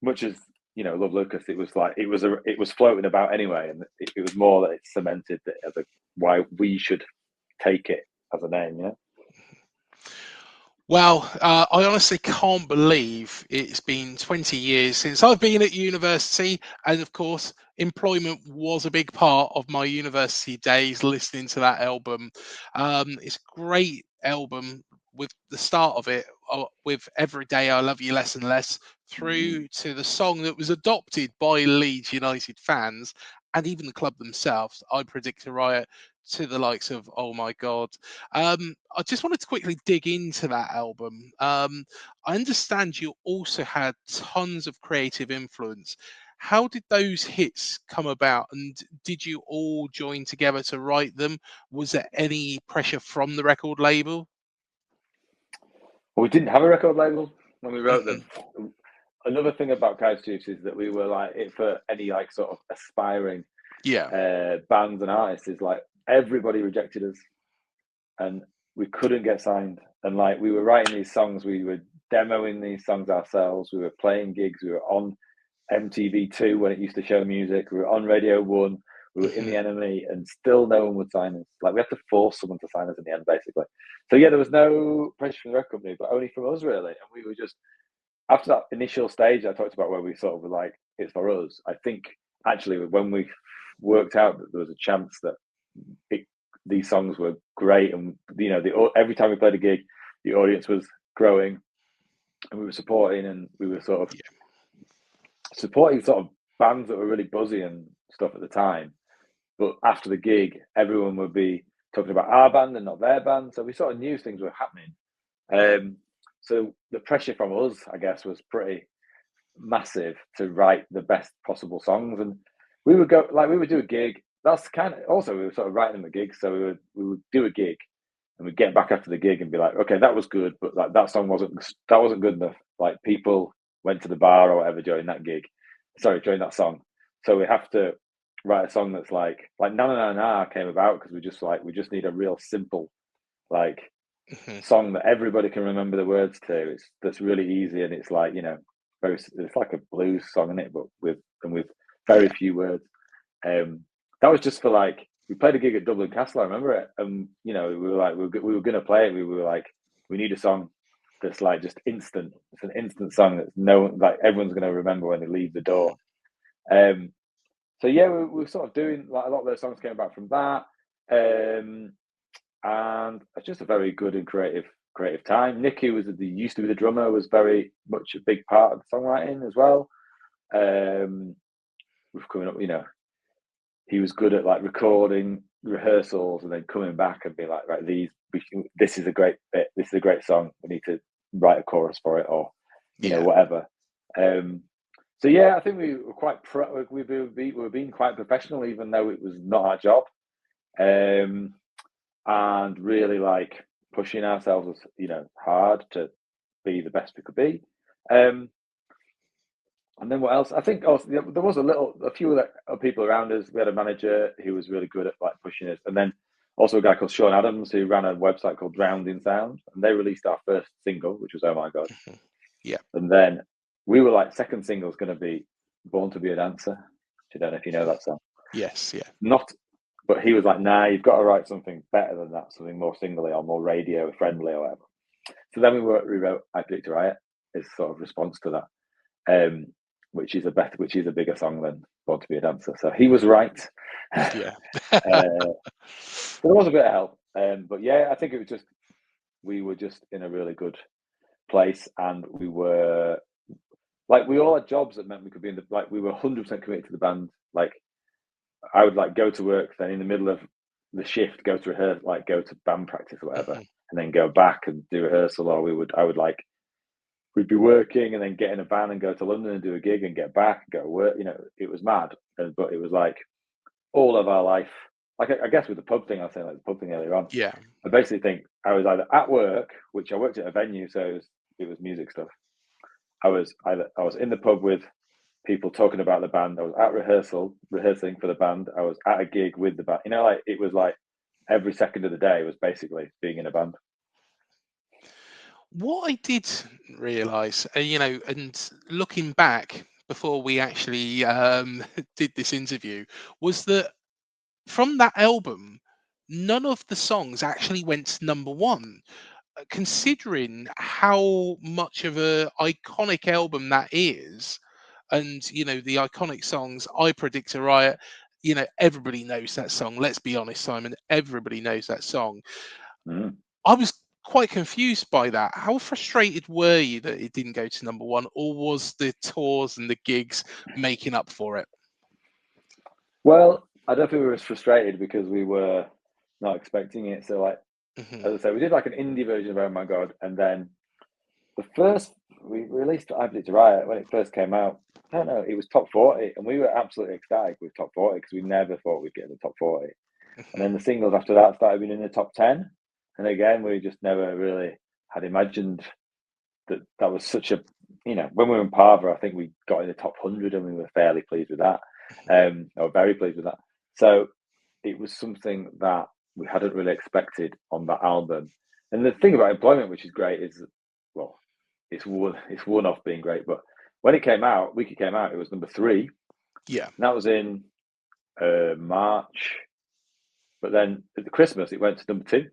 much as love Lucas, it was like it was floating about anyway, and it was more that it cemented it as why we should take it as a name. Yeah. Well, I honestly can't believe it's been 20 years since I've been at university. And of course, employment was a big part of my university days, listening to that album. It's a great album with the start of it, with Every Day I Love You Less and Less, through to the song that was adopted by Leeds United fans and even the club themselves, I Predict a Riot, to the likes of Oh My God. I just wanted to quickly dig into that album. I understand you also had tons of creative influence. How did those hits come about, and did you all join together to write them? Was there any pressure from the record label? Well, we didn't have a record label when we wrote hmm them. Another thing about Kaiser Chiefs is that we were like it for any like sort of aspiring Yeah. bands and artists is like everybody rejected us, and we couldn't get signed. And like we were writing these songs, we were demoing these songs ourselves. We were playing gigs. We were on MTV2 when it used to show music. We were on Radio 1. We were in the hmm enemy, and still no one would sign us. Like we had to force someone to sign us in the end, basically. So yeah, there was no pressure from the record company, but only from us really. And we were just after that initial stage I talked about where we sort of were like, it's for us. I think actually when we worked out that there was a chance that these songs were great, and every time we played a gig, the audience was growing, and we were supporting, and we were sort of Yeah. supporting sort of bands that were really buzzy and stuff at the time. But after the gig, everyone would be talking about our band and not their band. So we sort of knew things were happening. So the pressure from us, I guess, was pretty massive to write the best possible songs. And we would go, like, we would do a gig. That's kind of also we were sort of writing them a gig. So we would do a gig, and we'd get back after the gig and be like, okay, that was good, but like that song wasn't good enough. Like people went to the bar or whatever during that during that song. So we have to write a song that's like Na Na Na Na came about because we just need a real simple like song that everybody can remember the words to. That's really easy, and it's like, you know, it's like a blues song, isn't it? But with very few words. That was just for like, we played a gig at Dublin Castle, I remember it, and you know, we were like, we were going to play it. We were like, we need a song that's like just instant. It's an instant song that's like everyone's going to remember when they leave the door. So yeah, we were sort of doing like a lot of those songs came about from that, and it's just a very good and creative time. Nicky used to be the drummer, was very much a big part of the songwriting as well. We've coming up, you know, he was good at like recording rehearsals and then coming back and being like, right, this is a great bit, this is a great song, we need to write a chorus for it, or you know, whatever. So yeah, I think we were quite we were being quite professional, even though it was not our job, and really like pushing ourselves, you know, hard to be the best we could be. And then what else? I think also there was a few other people around us. We had a manager who was really good at like pushing us, and then also a guy called Sean Adams who ran a website called Drowned in Sound, and they released our first single, which was Oh My God. Yeah. And then we were like, second single is going to be Born to Be a Dancer. I don't know if you know that song. Yes. Yeah. But he was like, nah, you've got to write something better than that, something more singly or more radio friendly or whatever. So then we wrote I Predict a Riot as sort of response to that. Which is a bigger song than Born to Be a Dancer. So he was right. Yeah. There was a bit of help. But yeah, I think it was just, we were just in a really good place, and we were like, we all had jobs that meant we could be we were 100% committed to the band. Like I would like go to work, then in the middle of the shift, go to rehearse, like go to band practice or whatever, and then go back and do rehearsal, or we'd be working and then get in a van and go to London and do a gig and get back and go to work. You know, it was mad. But it was like all of our life. Like I guess with the pub thing, I was saying like the pub thing earlier on. Yeah. I basically think I was either at work, which I worked at a venue, so it was music stuff. I was in the pub with people talking about the band. I was at rehearsing for the band. I was at a gig with the band. You know, like it was like every second of the day was basically being in a band. What I did realise, you know, and looking back before we actually did this interview, was that from that album, none of the songs actually went to number one. Considering how much of a iconic album that is, and you know, the iconic songs, I Predict a Riot, you know, everybody knows that song. Let's be honest, Simon, everybody knows that song. I was quite confused by that. How frustrated were you that it didn't go to number one, or was the tours and the gigs making up for it? Well, I don't think we were as frustrated because we were not expecting it. So, like, as I say, we did like an indie version of Oh My God, and then we released I Predict a Riot when it first came out. I don't know, it was top 40, and we were absolutely ecstatic with top 40 because we never thought we'd get in the top 40. And then the singles after that started being in the top 10. And again, we just never really had imagined that was such a, you know, when we were in Parva, I think we got in the top 100 and we were fairly pleased with that, or very pleased with that. So it was something that we hadn't really expected on that album. And the thing about Employment, which is great, is, well, it's one off being great, but when it came out, it was number 3. Yeah. And that was in March. But then at Christmas, it went to number 2.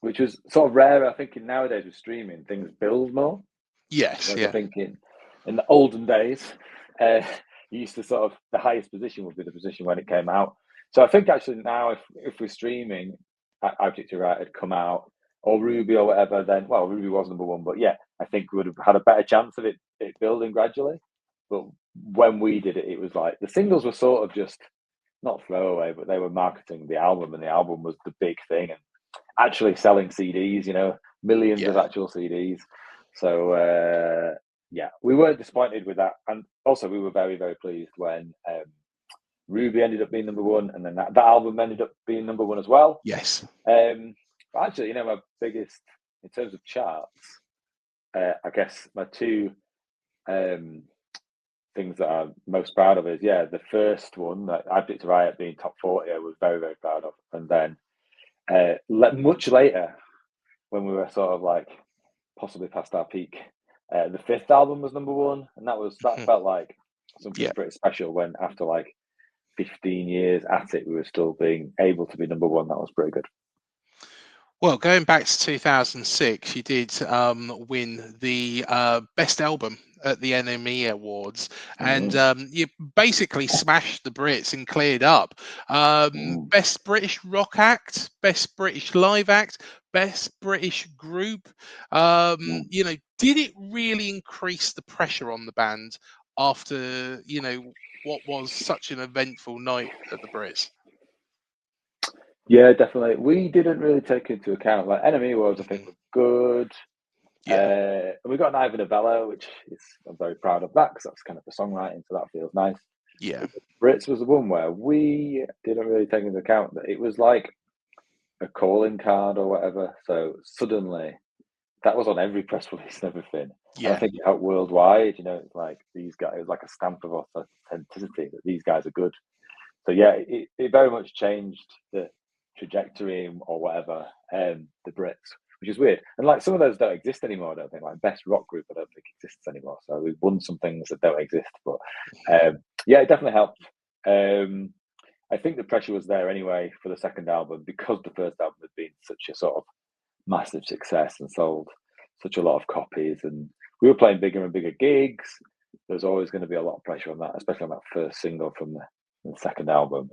Which was sort of rare. I think nowadays with streaming, things build more. Yes, Whereas yeah. I think in the olden days, you used to sort of, the highest position would be the position when it came out. So I think actually now, if we're streaming, I Predict a Riot had come out, or Ruby or whatever, then, well, Ruby was number 1, but yeah, I think we would have had a better chance of it building gradually. But when we did it, it was like the singles were sort of just not throwaway, but they were marketing the album, and the album was the big thing, and actually selling CDs, you know, millions of actual CDs. So yeah, we weren't disappointed with that, and also we were very, very pleased when Ruby ended up being number one, and then that album ended up being number one as well. Yes. But actually, my biggest, in terms of charts, I guess my two things that I'm most proud of is, the first one, that I Predict a Riot being top 40, I was very, very proud of. And then much later, when we were sort of like possibly past our peak, the fifth album was number one, and that felt like something pretty special, when after like 15 years at it, we were still being able to be number one. That was pretty good. Well, going back to 2006, you did win the best album at the NME Awards, and you basically smashed the Brits and cleared up. Best British rock act, best British live act, best British group. Did it really increase the pressure on the band after what was such an eventful night at the Brits? Yeah, definitely. We didn't really take into account, like, NME Awards, I think, were good. And we got an Ivor Novello, which I'm very proud of that, because that's kind of the songwriting, so that feels nice. Yeah. But Brits was the one where we didn't really take into account that it was like a calling card or whatever. So suddenly, that was on every press release and everything. Yeah. And I think it out worldwide, it's like these guys, it was like a stamp of authenticity that these guys are good. So yeah, it very much changed the trajectory or whatever, the Brits, which is weird. And like some of those don't exist anymore, I don't think. Like best rock group, I don't think exists anymore. So we've won some things that don't exist. But it definitely helped. I think the pressure was there anyway for the second album, because the first album had been such a sort of massive success and sold such a lot of copies, and we were playing bigger and bigger gigs. There's always going to be a lot of pressure on that, especially on that first single from the second album.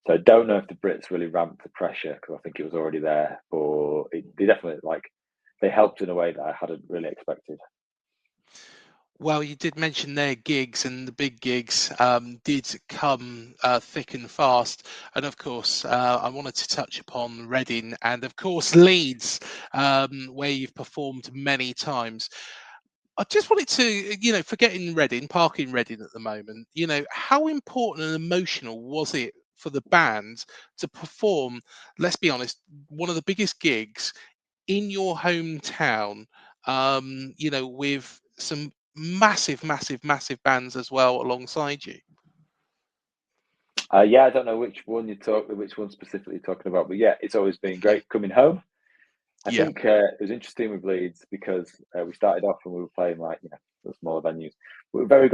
So I don't know if the Brits really ramped the pressure, because I think it was already there, but they definitely they helped in a way that I hadn't really expected. Well, you did mention their gigs, and the big gigs did come thick and fast. And of course, I wanted to touch upon Reading and, of course, Leeds, where you've performed many times. I just wanted to, forgetting Reading, parking Reading at the moment, how important and emotional was it for the band to perform, let's be honest, one of the biggest gigs in your hometown, with some massive bands as well alongside you? I don't know which one specifically you're talking about, but it's always been great coming home. I think it was interesting with Leeds, because we started off and we were playing the smaller venues. We very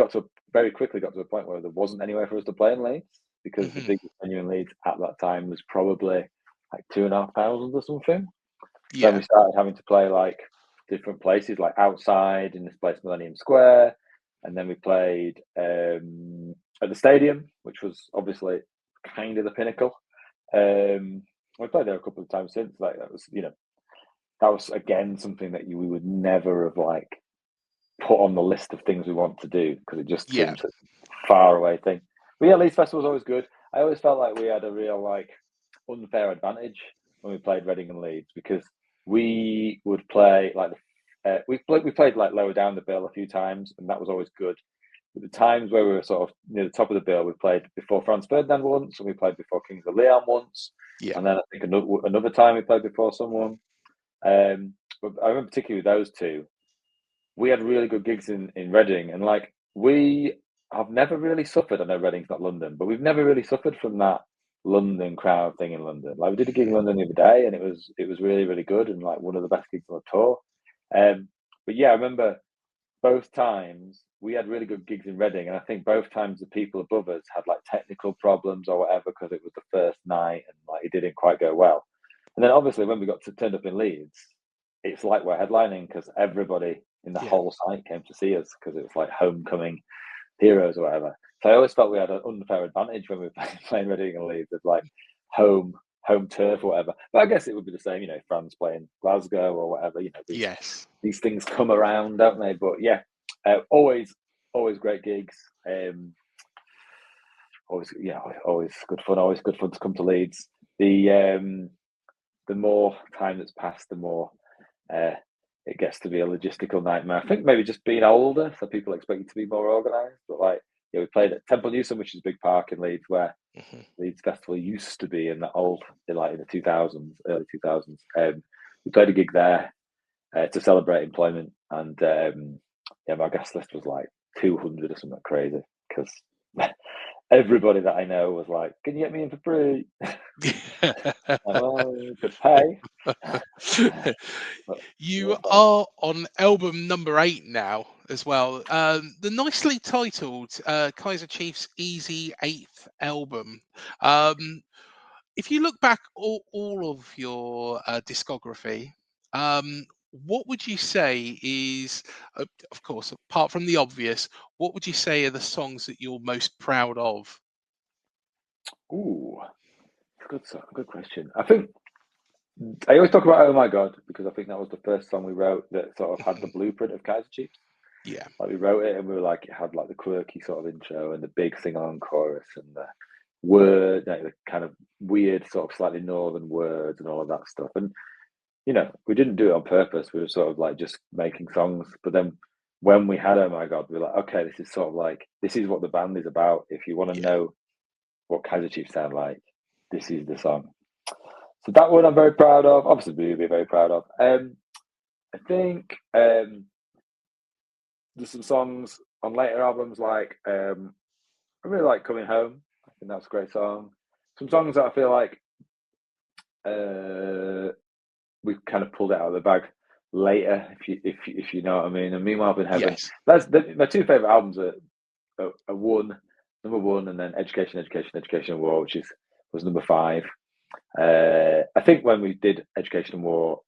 quickly got to a point where there wasn't anywhere for us to play in Leeds, because the biggest venue in Leeds at that time was probably like 2,500 or something. Then we started having to play like different places, like outside in this place, Millennium Square, and then we played at the stadium, which was obviously kind of the pinnacle. We played there a couple of times since. Like that was again something that we would never have put on the list of things we want to do, because it just seems a far away thing. But Leeds Festival was always good. I always felt like we had a real unfair advantage when we played Reading and Leeds, because we would play we played lower down the bill a few times, and that was always good. But the times where we were sort of near the top of the bill, we played before Franz Ferdinand once, and we played before Kings of Leon once, and then I think another time we played before someone. But I remember particularly with those two, we had really good gigs in Reading, and we have never really suffered. I know Reading's not London, but we've never really suffered from that London crowd thing in London. We did a gig in London the other day, and it was really, really good, and one of the best gigs on the tour. But I remember both times we had really good gigs in Reading, and I think both times the people above us had technical problems or whatever, because it was the first night and it didn't quite go well. And then obviously when we turned up in Leeds, it's like we're headlining, because everybody in the whole site came to see us, because it was homecoming heroes or whatever. So I always felt we had an unfair advantage when we were playing Reading and Leeds, of home turf or whatever. But I guess it would be the same, France playing Glasgow or whatever. These things come around, don't they? But always great gigs. Always good fun. Always good fun to come to Leeds. The more time that's passed, the more it gets to be a logistical nightmare. I think maybe just being older, so people expect you to be more organised. But we played at Temple Newsom, which is a big park in Leeds, where Mm-hmm. Leeds Festival used to be in the in the 2000s, early 2000s. We played a gig there to celebrate employment, and my guest list was like 200 or something crazy, because everybody that I know was like, "Can you get me in for free?" Well, you could pay. You are on album number 8 now as well. The nicely titled Kaiser Chief's Easy 8th album. If you look back all of your discography, what would you say is, of course, apart from the obvious, what would you say are the songs that you're most proud of? Ooh, good question. I think I always talk about "Oh My God" because I think that was the first song we wrote that sort of had the blueprint of Kaiser Chiefs. Yeah. Like, we wrote it and we were like, it had like the quirky sort of intro and the big sing-along chorus and the word, like the kind of weird sort of slightly northern words and all of that stuff. And we didn't do it on purpose. We were sort of like just making songs. But then when we had "Oh My God," we were like, okay, this is sort of like, this is what the band is about. If you want to know what Kaiser Chiefs sound like, this is the song. So that one I'm very proud of. Obviously, we'll be very proud of. I think there's some songs on later albums like I really like "Coming Home." I think that's a great song. Some songs that I feel like we've kind of pulled it out of the bag later, if you know what I mean. And "Meanwhile in Heaven." Yes. That's my two favorite albums are number one, and then Education and War, which was number 5. I think when we did Education and War,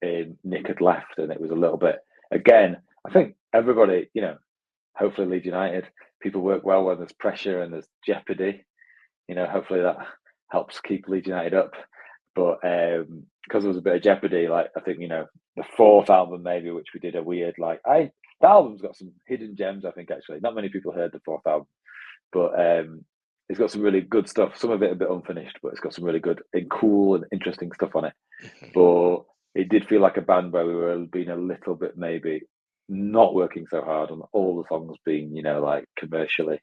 Nick had left, and it was a little bit, again, I think everybody, hopefully Leeds United, people work well when there's pressure and there's jeopardy. Hopefully that helps keep Leeds United up. But because there was a bit of jeopardy, like, I think, the 4th album maybe, which we did a weird, like, the album's got some hidden gems, I think, actually. Not many people heard the 4th album, but it's got some really good stuff. Some of it a bit unfinished, but it's got some really good and cool and interesting stuff on it. But it did feel like a band where we were being a little bit maybe not working so hard on all the songs being, like commercially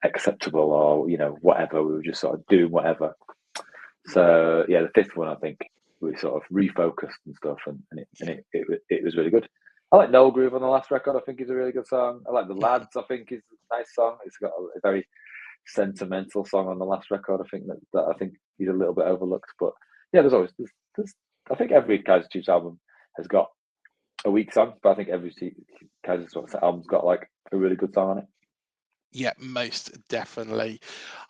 acceptable or, whatever. We were just sort of doing whatever. So yeah, the 5th one, I think we sort of refocused and stuff, and it was really good. I like "Noel Groove" on the last record. I think is a really good song. I like "The Lads." I think is a nice song. It's got a very sentimental song on the last record. I think that I think he's a little bit overlooked, but yeah, there's I think every Kaiser Chiefs album has got a weak song, but I think every Kaiser Chiefs album's got like a really good song on it. Yeah, most definitely.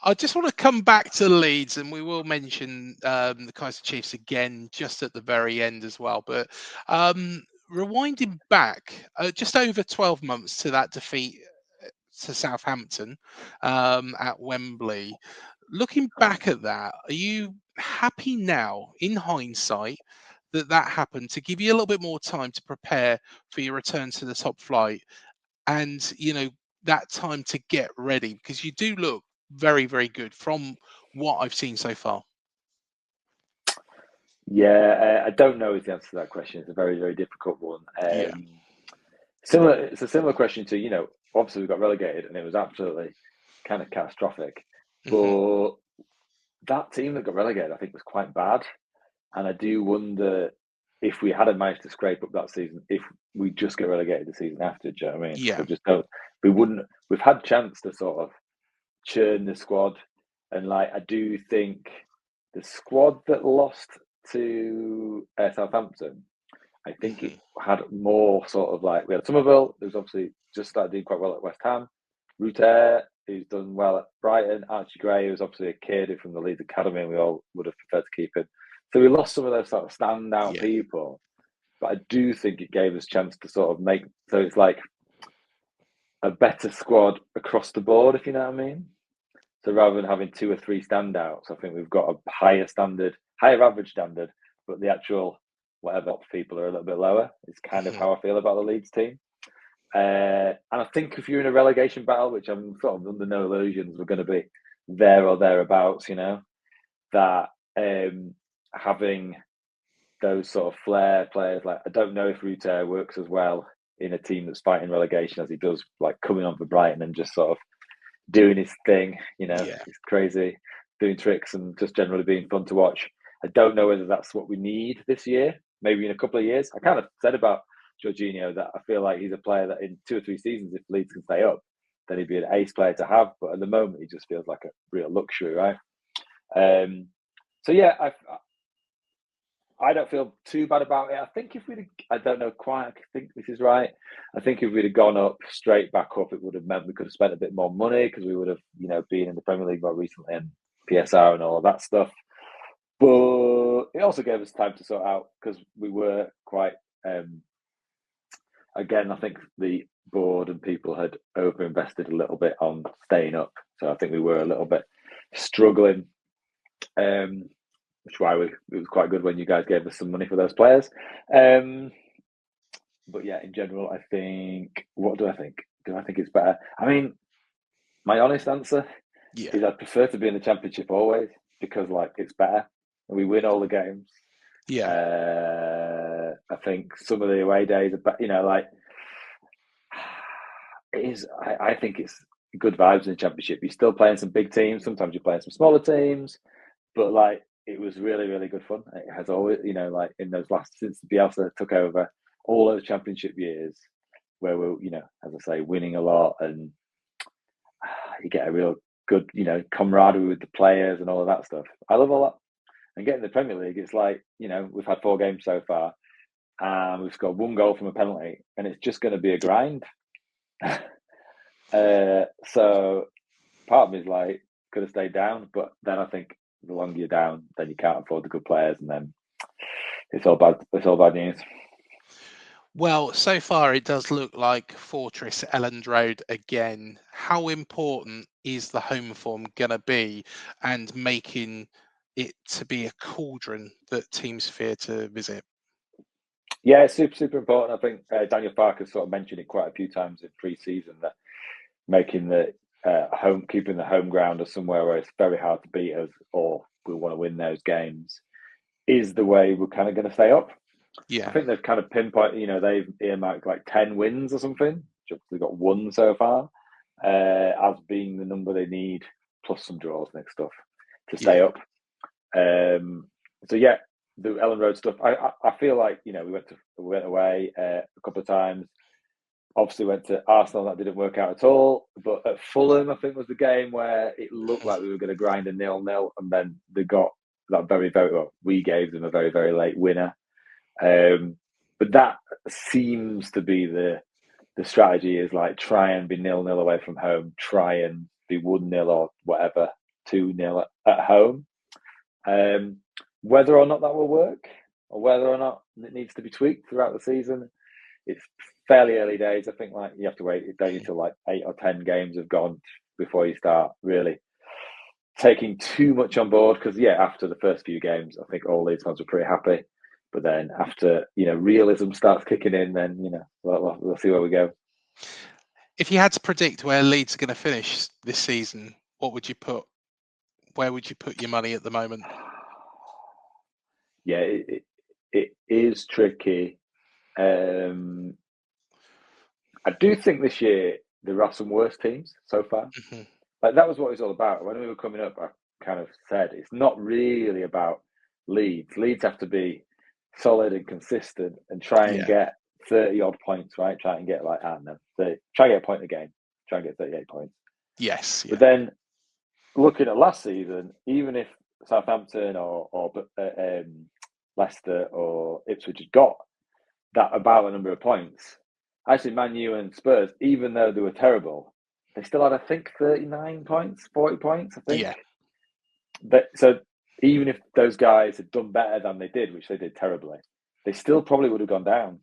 I just want to come back to Leeds, and we will mention the Kaiser Chiefs again just at the very end as well. But rewinding back just over 12 months to that defeat to Southampton at Wembley, looking back at that, are you happy now, in hindsight, that happened to give you a little bit more time to prepare for your return to the top flight? And that time to get ready, because you do look very, very good from what I've seen so far. Yeah, I don't know is the answer to that question. It's a very, very difficult one. It's a similar question to, obviously we got relegated and it was absolutely kind of catastrophic. But that team that got relegated, I think, was quite bad. And I do wonder if we hadn't managed to scrape up that season, if we just get relegated the season after, do you know what I mean? Yeah. I just don't, we've had chance to sort of churn the squad. And like, I do think the squad that lost to Southampton, I think it had more sort of like, we had Somerville, who's obviously just started doing quite well at West Ham, Ruter, who's done well at Brighton, Archie Gray, who's obviously a kid from the Leeds Academy, and we all would have preferred to keep him. So we lost some of those sort of standout people, but I do think it gave us a chance to sort of make, so it's like a better squad across the board, if you know what I mean. So rather than having 2 or 3 standouts, I think we've got a higher average standard, but the actual whatever people are a little bit lower. It's kind of how I feel about the Leeds team. And I think if you're in a relegation battle, which I'm sort of under no illusions we're going to be there or thereabouts, that having those sort of flair players, like, I don't know if Ruter works as well in a team that's fighting relegation as he does, like, coming on for Brighton and just sort of doing his thing. Yeah. He's crazy, doing tricks and just generally being fun to watch. I don't know whether that's what we need this year. Maybe in a couple of years. I kind of said about Jorginho that I feel like he's a player that in 2 or 3 seasons, if Leeds can stay up, then he'd be an ace player to have. But at the moment, he just feels like a real luxury, right? So yeah, I don't feel too bad about it. I think if I don't know quite, I think this is right. I think if we'd have gone up straight back up, it would have meant we could have spent a bit more money because we would have, been in the Premier League more recently and PSR and all of that stuff. But it also gave us time to sort out because we were quite, again, I think the board and people had overinvested a little bit on staying up. So I think we were a little bit struggling. Which is why it was quite good when you guys gave us some money for those players. But yeah, in general, I think. What do I think? Do I think it's better? I mean, my honest answer is I'd prefer to be in the Championship always because, it's better and we win all the games. Yeah. I think some of the away days are, it is. I think it's good vibes in the Championship. You're still playing some big teams. Sometimes you're playing some smaller teams, but it was really, really good fun. It has always, in those since Bielsa took over, all those Championship years where we're, as I say, winning a lot and you get a real good, camaraderie with the players and all of that stuff. I love all that. And getting the Premier League, it's we've had 4 games so far and we've scored 1 goal from a penalty and it's just going to be a grind. So part of me is could have stayed down, but then I think the longer you're down, then you can't afford the good players, and then it's all bad. It's all bad news. Well, so far it does look like Fortress Elland Road again. How important is the home form going to be, and making it to be a cauldron that teams fear to visit? Yeah, it's super, super important. I think Daniel Farker sort of mentioned it quite a few times in pre-season that making the keeping the home ground or somewhere where it's very hard to beat us or we want to win those games is the way we're kind of going to stay up. Yeah. I think they've kind of pinpointed, they've earmarked 10 wins or something. They've got 1 so far as being the number they need, plus some draws and stuff to stay up. So yeah, the Elland Road stuff. I feel like we went away a couple of times. Obviously went to Arsenal, that didn't work out at all. But at Fulham, I think was the game where it looked like we were going to grind a 0-0, and then they got that very, very well. We gave them a very, very late winner. But that seems to be the strategy is try and be 0-0 away from home, try and be 1-0 or whatever, 2-0 at home. Whether or not that will work, or whether or not it needs to be tweaked throughout the season, it's fairly early days. I think you have to wait until 8 or 10 games have gone before you start really taking too much on board. Because after the first few games, I think all Leeds fans were pretty happy. But then after realism starts kicking in, then we'll see where we go. If you had to predict where Leeds are going to finish this season, what would you put? Where would you put your money at the moment? Yeah, it is tricky. I do think this year there are some worse teams so far. Mm-hmm. That was what it was all about. When we were coming up, I kind of said it's not really about Leeds. Leeds have to be solid and consistent and try and get 30 odd points, right? Try and get try and get a point a game. Try and get 38 points. Yes. But then looking at last season, even if Southampton or Leicester or Ipswich had got that about a number of points, actually Man U and Spurs, even though they were terrible, they still had, I think, 39 points, 40 points, I think. Yeah. But so even if those guys had done better than they did, which they did terribly, they still probably would have gone down.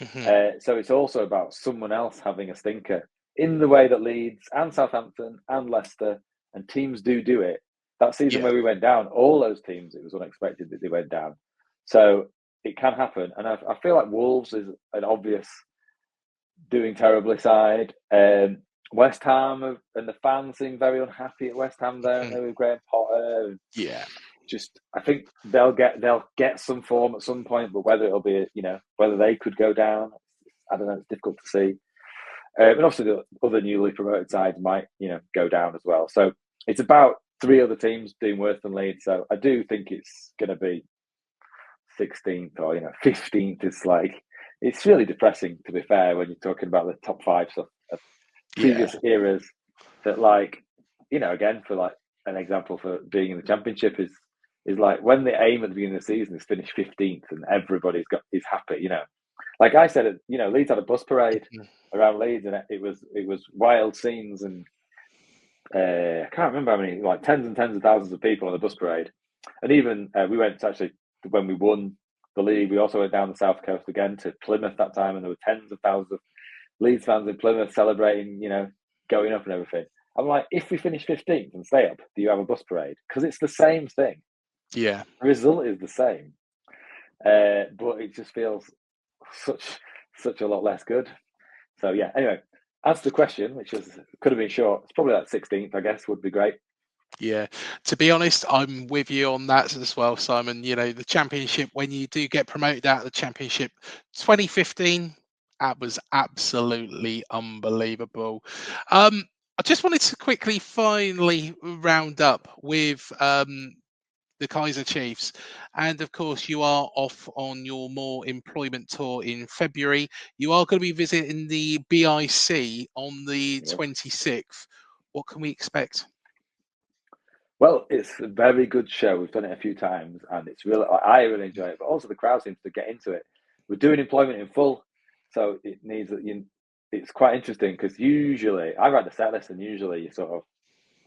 Mm-hmm. So it's also about someone else having a stinker in the way that Leeds and Southampton and Leicester and teams do it. That season where we went down, all those teams, it was unexpected that they went down. So it can happen. And I feel like Wolves is an obvious doing terribly side. West Ham and the fans seem very unhappy at West Ham there, and they with Graham Potter. Yeah. I think they'll get some form at some point, but whether it'll be, whether they could go down, I don't know. It's difficult to see. And obviously the other newly promoted sides might, go down as well. So it's about 3 other teams doing worse than Leeds. So I do think it's going to be 16th or 15th. Is like, it's really depressing, to be fair, when you're talking about the top 5 stuff of previous eras. That, like, again, for like an example for being in the Championship is like when the aim at the beginning of the season is finish 15th and everybody's is happy. Like I said, Leeds had a bus parade around Leeds, and it was wild scenes, and I can't remember how many, like tens and tens of thousands of people on the bus parade. And even we went, actually, when we won the league, we also went down the south coast again to Plymouth that time, and there were tens of thousands of Leeds fans in Plymouth celebrating, going up and everything. I'm like, if we finish 15th and stay up, do you have a bus parade? Because it's the same thing. Yeah. The result is the same. But it just feels such a lot less good. So yeah, anyway, answer the question, which could have been short. It's probably like 16th, I guess, would be great. Yeah, to be honest, I'm with you on that as well, Simon. The Championship, when you do get promoted out of the Championship, 2015, that was absolutely unbelievable. I just wanted to quickly finally round up with the Kaiser Chiefs. And of course, you are off on your more employment tour in February. You are going to be visiting the BIC on the 26th. What can we expect? Well, it's a very good show. We've done it a few times, and I really enjoy it. But also, the crowd seems to get into it. We're doing employment in full, so it needs that. It's quite interesting because usually I write the set list, and usually you sort of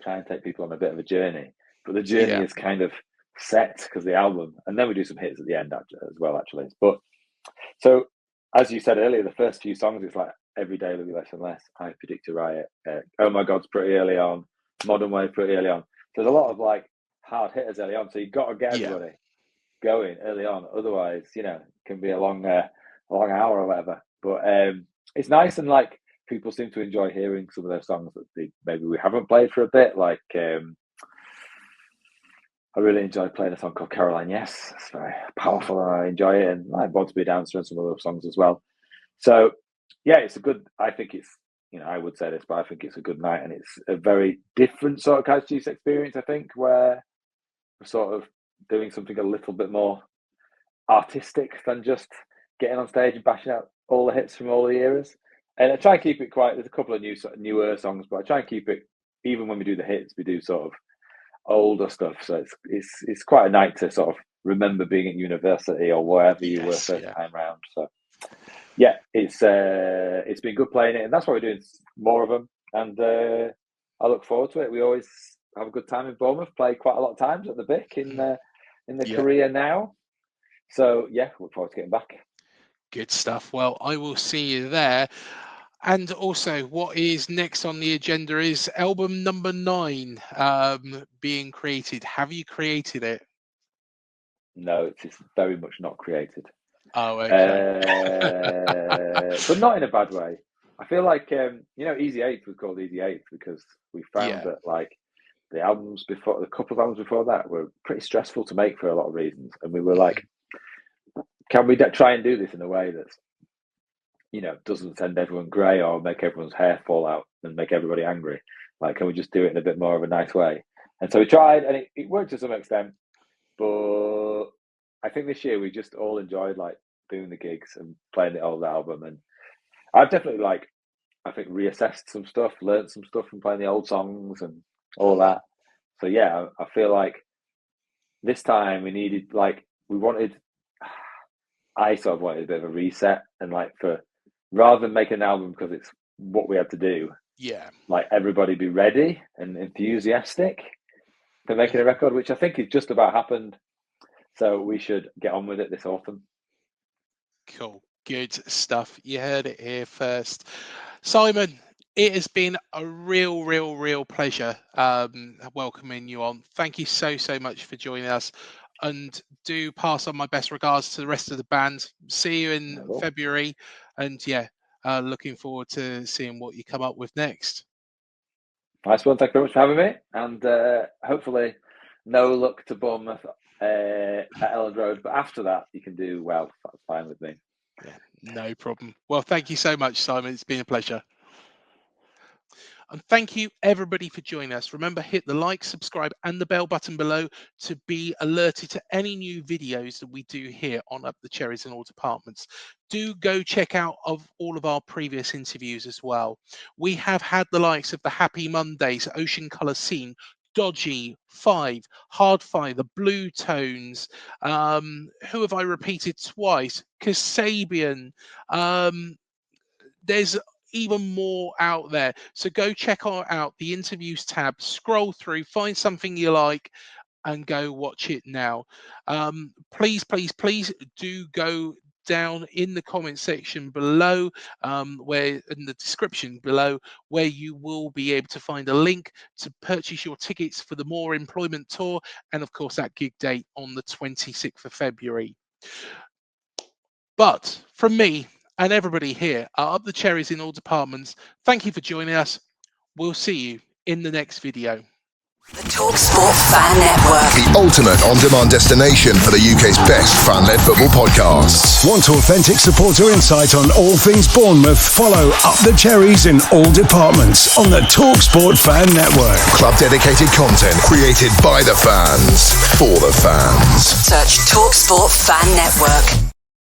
try and take people on a bit of a journey. But the journey is kind of set because the album, and then we do some hits at the end as well, actually. But so, as you said earlier, the first few songs, it's like Every Day Will Be Less and Less, I Predict a Riot, Oh My God's pretty early on, Modern Way pretty early on. There's a lot of like hard hitters early on, so you've got to get everybody going early on. Otherwise, it can be a long hour or whatever. But it's nice, and like people seem to enjoy hearing some of those songs that maybe we haven't played for a bit. Like I really enjoy playing a song called Caroline Yes. It's very powerful, and I enjoy it. And I want to be a dancer and some other songs as well. So yeah, it's a good. I think it's. I would say this, but I think it's a good night, and it's a very different sort of Kaiser Chiefs experience, I think, where we're sort of doing something a little bit more artistic than just getting on stage and bashing out all the hits from all the eras. And I try and keep it quite. There's a couple of newer songs, but I try and keep it. Even when we do the hits, we do sort of older stuff. So it's quite a night to sort of remember being at university or wherever you were first time round. So. Yeah, it's been good playing it, and that's why we're doing more of them. And I look forward to it. We always have a good time in Bournemouth. Play quite a lot of times at the Vic in the career now. So yeah, look forward to getting back. Good stuff. Well, I will see you there. And also, what is next on the agenda is album number 9 being created. Have you created it? No, it's very much not created. Oh, okay. But not in a bad way. I feel like Easy 8th was called Easy 8th because we found that like the couple of albums before that were pretty stressful to make for a lot of reasons, and we were like, can we try and do this in a way that's doesn't send everyone grey or make everyone's hair fall out and make everybody angry? Like, can we just do it in a bit more of a nice way? And so we tried, and it worked to some extent, but I think this year we just all enjoyed like doing the gigs and playing the old album, and I've definitely I think reassessed some stuff, learned some stuff from playing the old songs and all that. So yeah, I feel like this time I sort of wanted a bit of a reset, and rather than make an album because it's what we had to do, like everybody be ready and enthusiastic to making a record, which I think is just about happened. So we should get on with it this autumn. Cool. Good stuff. You heard it here first. Simon, it has been a real pleasure welcoming you on. Thank you so much for joining us. And do pass on my best regards to the rest of the band. See you in February. And looking forward to seeing what you come up with next. Nice one. Thank you very much for having me. And hopefully no luck to Bournemouth at Elland Road, but after that you can do well. That's fine with me. Yeah, no problem. Well, thank you so much, Simon. It's been a pleasure. And thank you everybody for joining us. Remember, hit the like, subscribe and the bell button below to be alerted to any new videos that we do here on Up the Cherries in all departments. Do go check out all of our previous interviews as well. We have had the likes of the Happy Mondays, Ocean Colour Scene, Dodgy, 5, Hard Fire, the Blue Tones. Who have I repeated twice? Kasabian. There's even more out there. So go check out the interviews tab, scroll through, find something you like, and go watch it now. Please do go down in the comment section below, where in the description below, where you will be able to find a link to purchase your tickets for the More Employment Tour, and of course that gig date on the 26th of February. But from me and everybody here at Up the Cherries in all departments, thank you for joining us. We'll see you in the next video. The TalkSport Fan Network. The ultimate on-demand destination for the UK's best fan-led football podcasts. Want authentic supporter insight on all things Bournemouth? Follow Up the Cherries in all departments on the TalkSport Fan Network. Club-dedicated content created by the fans, for the fans. Search TalkSport Fan Network.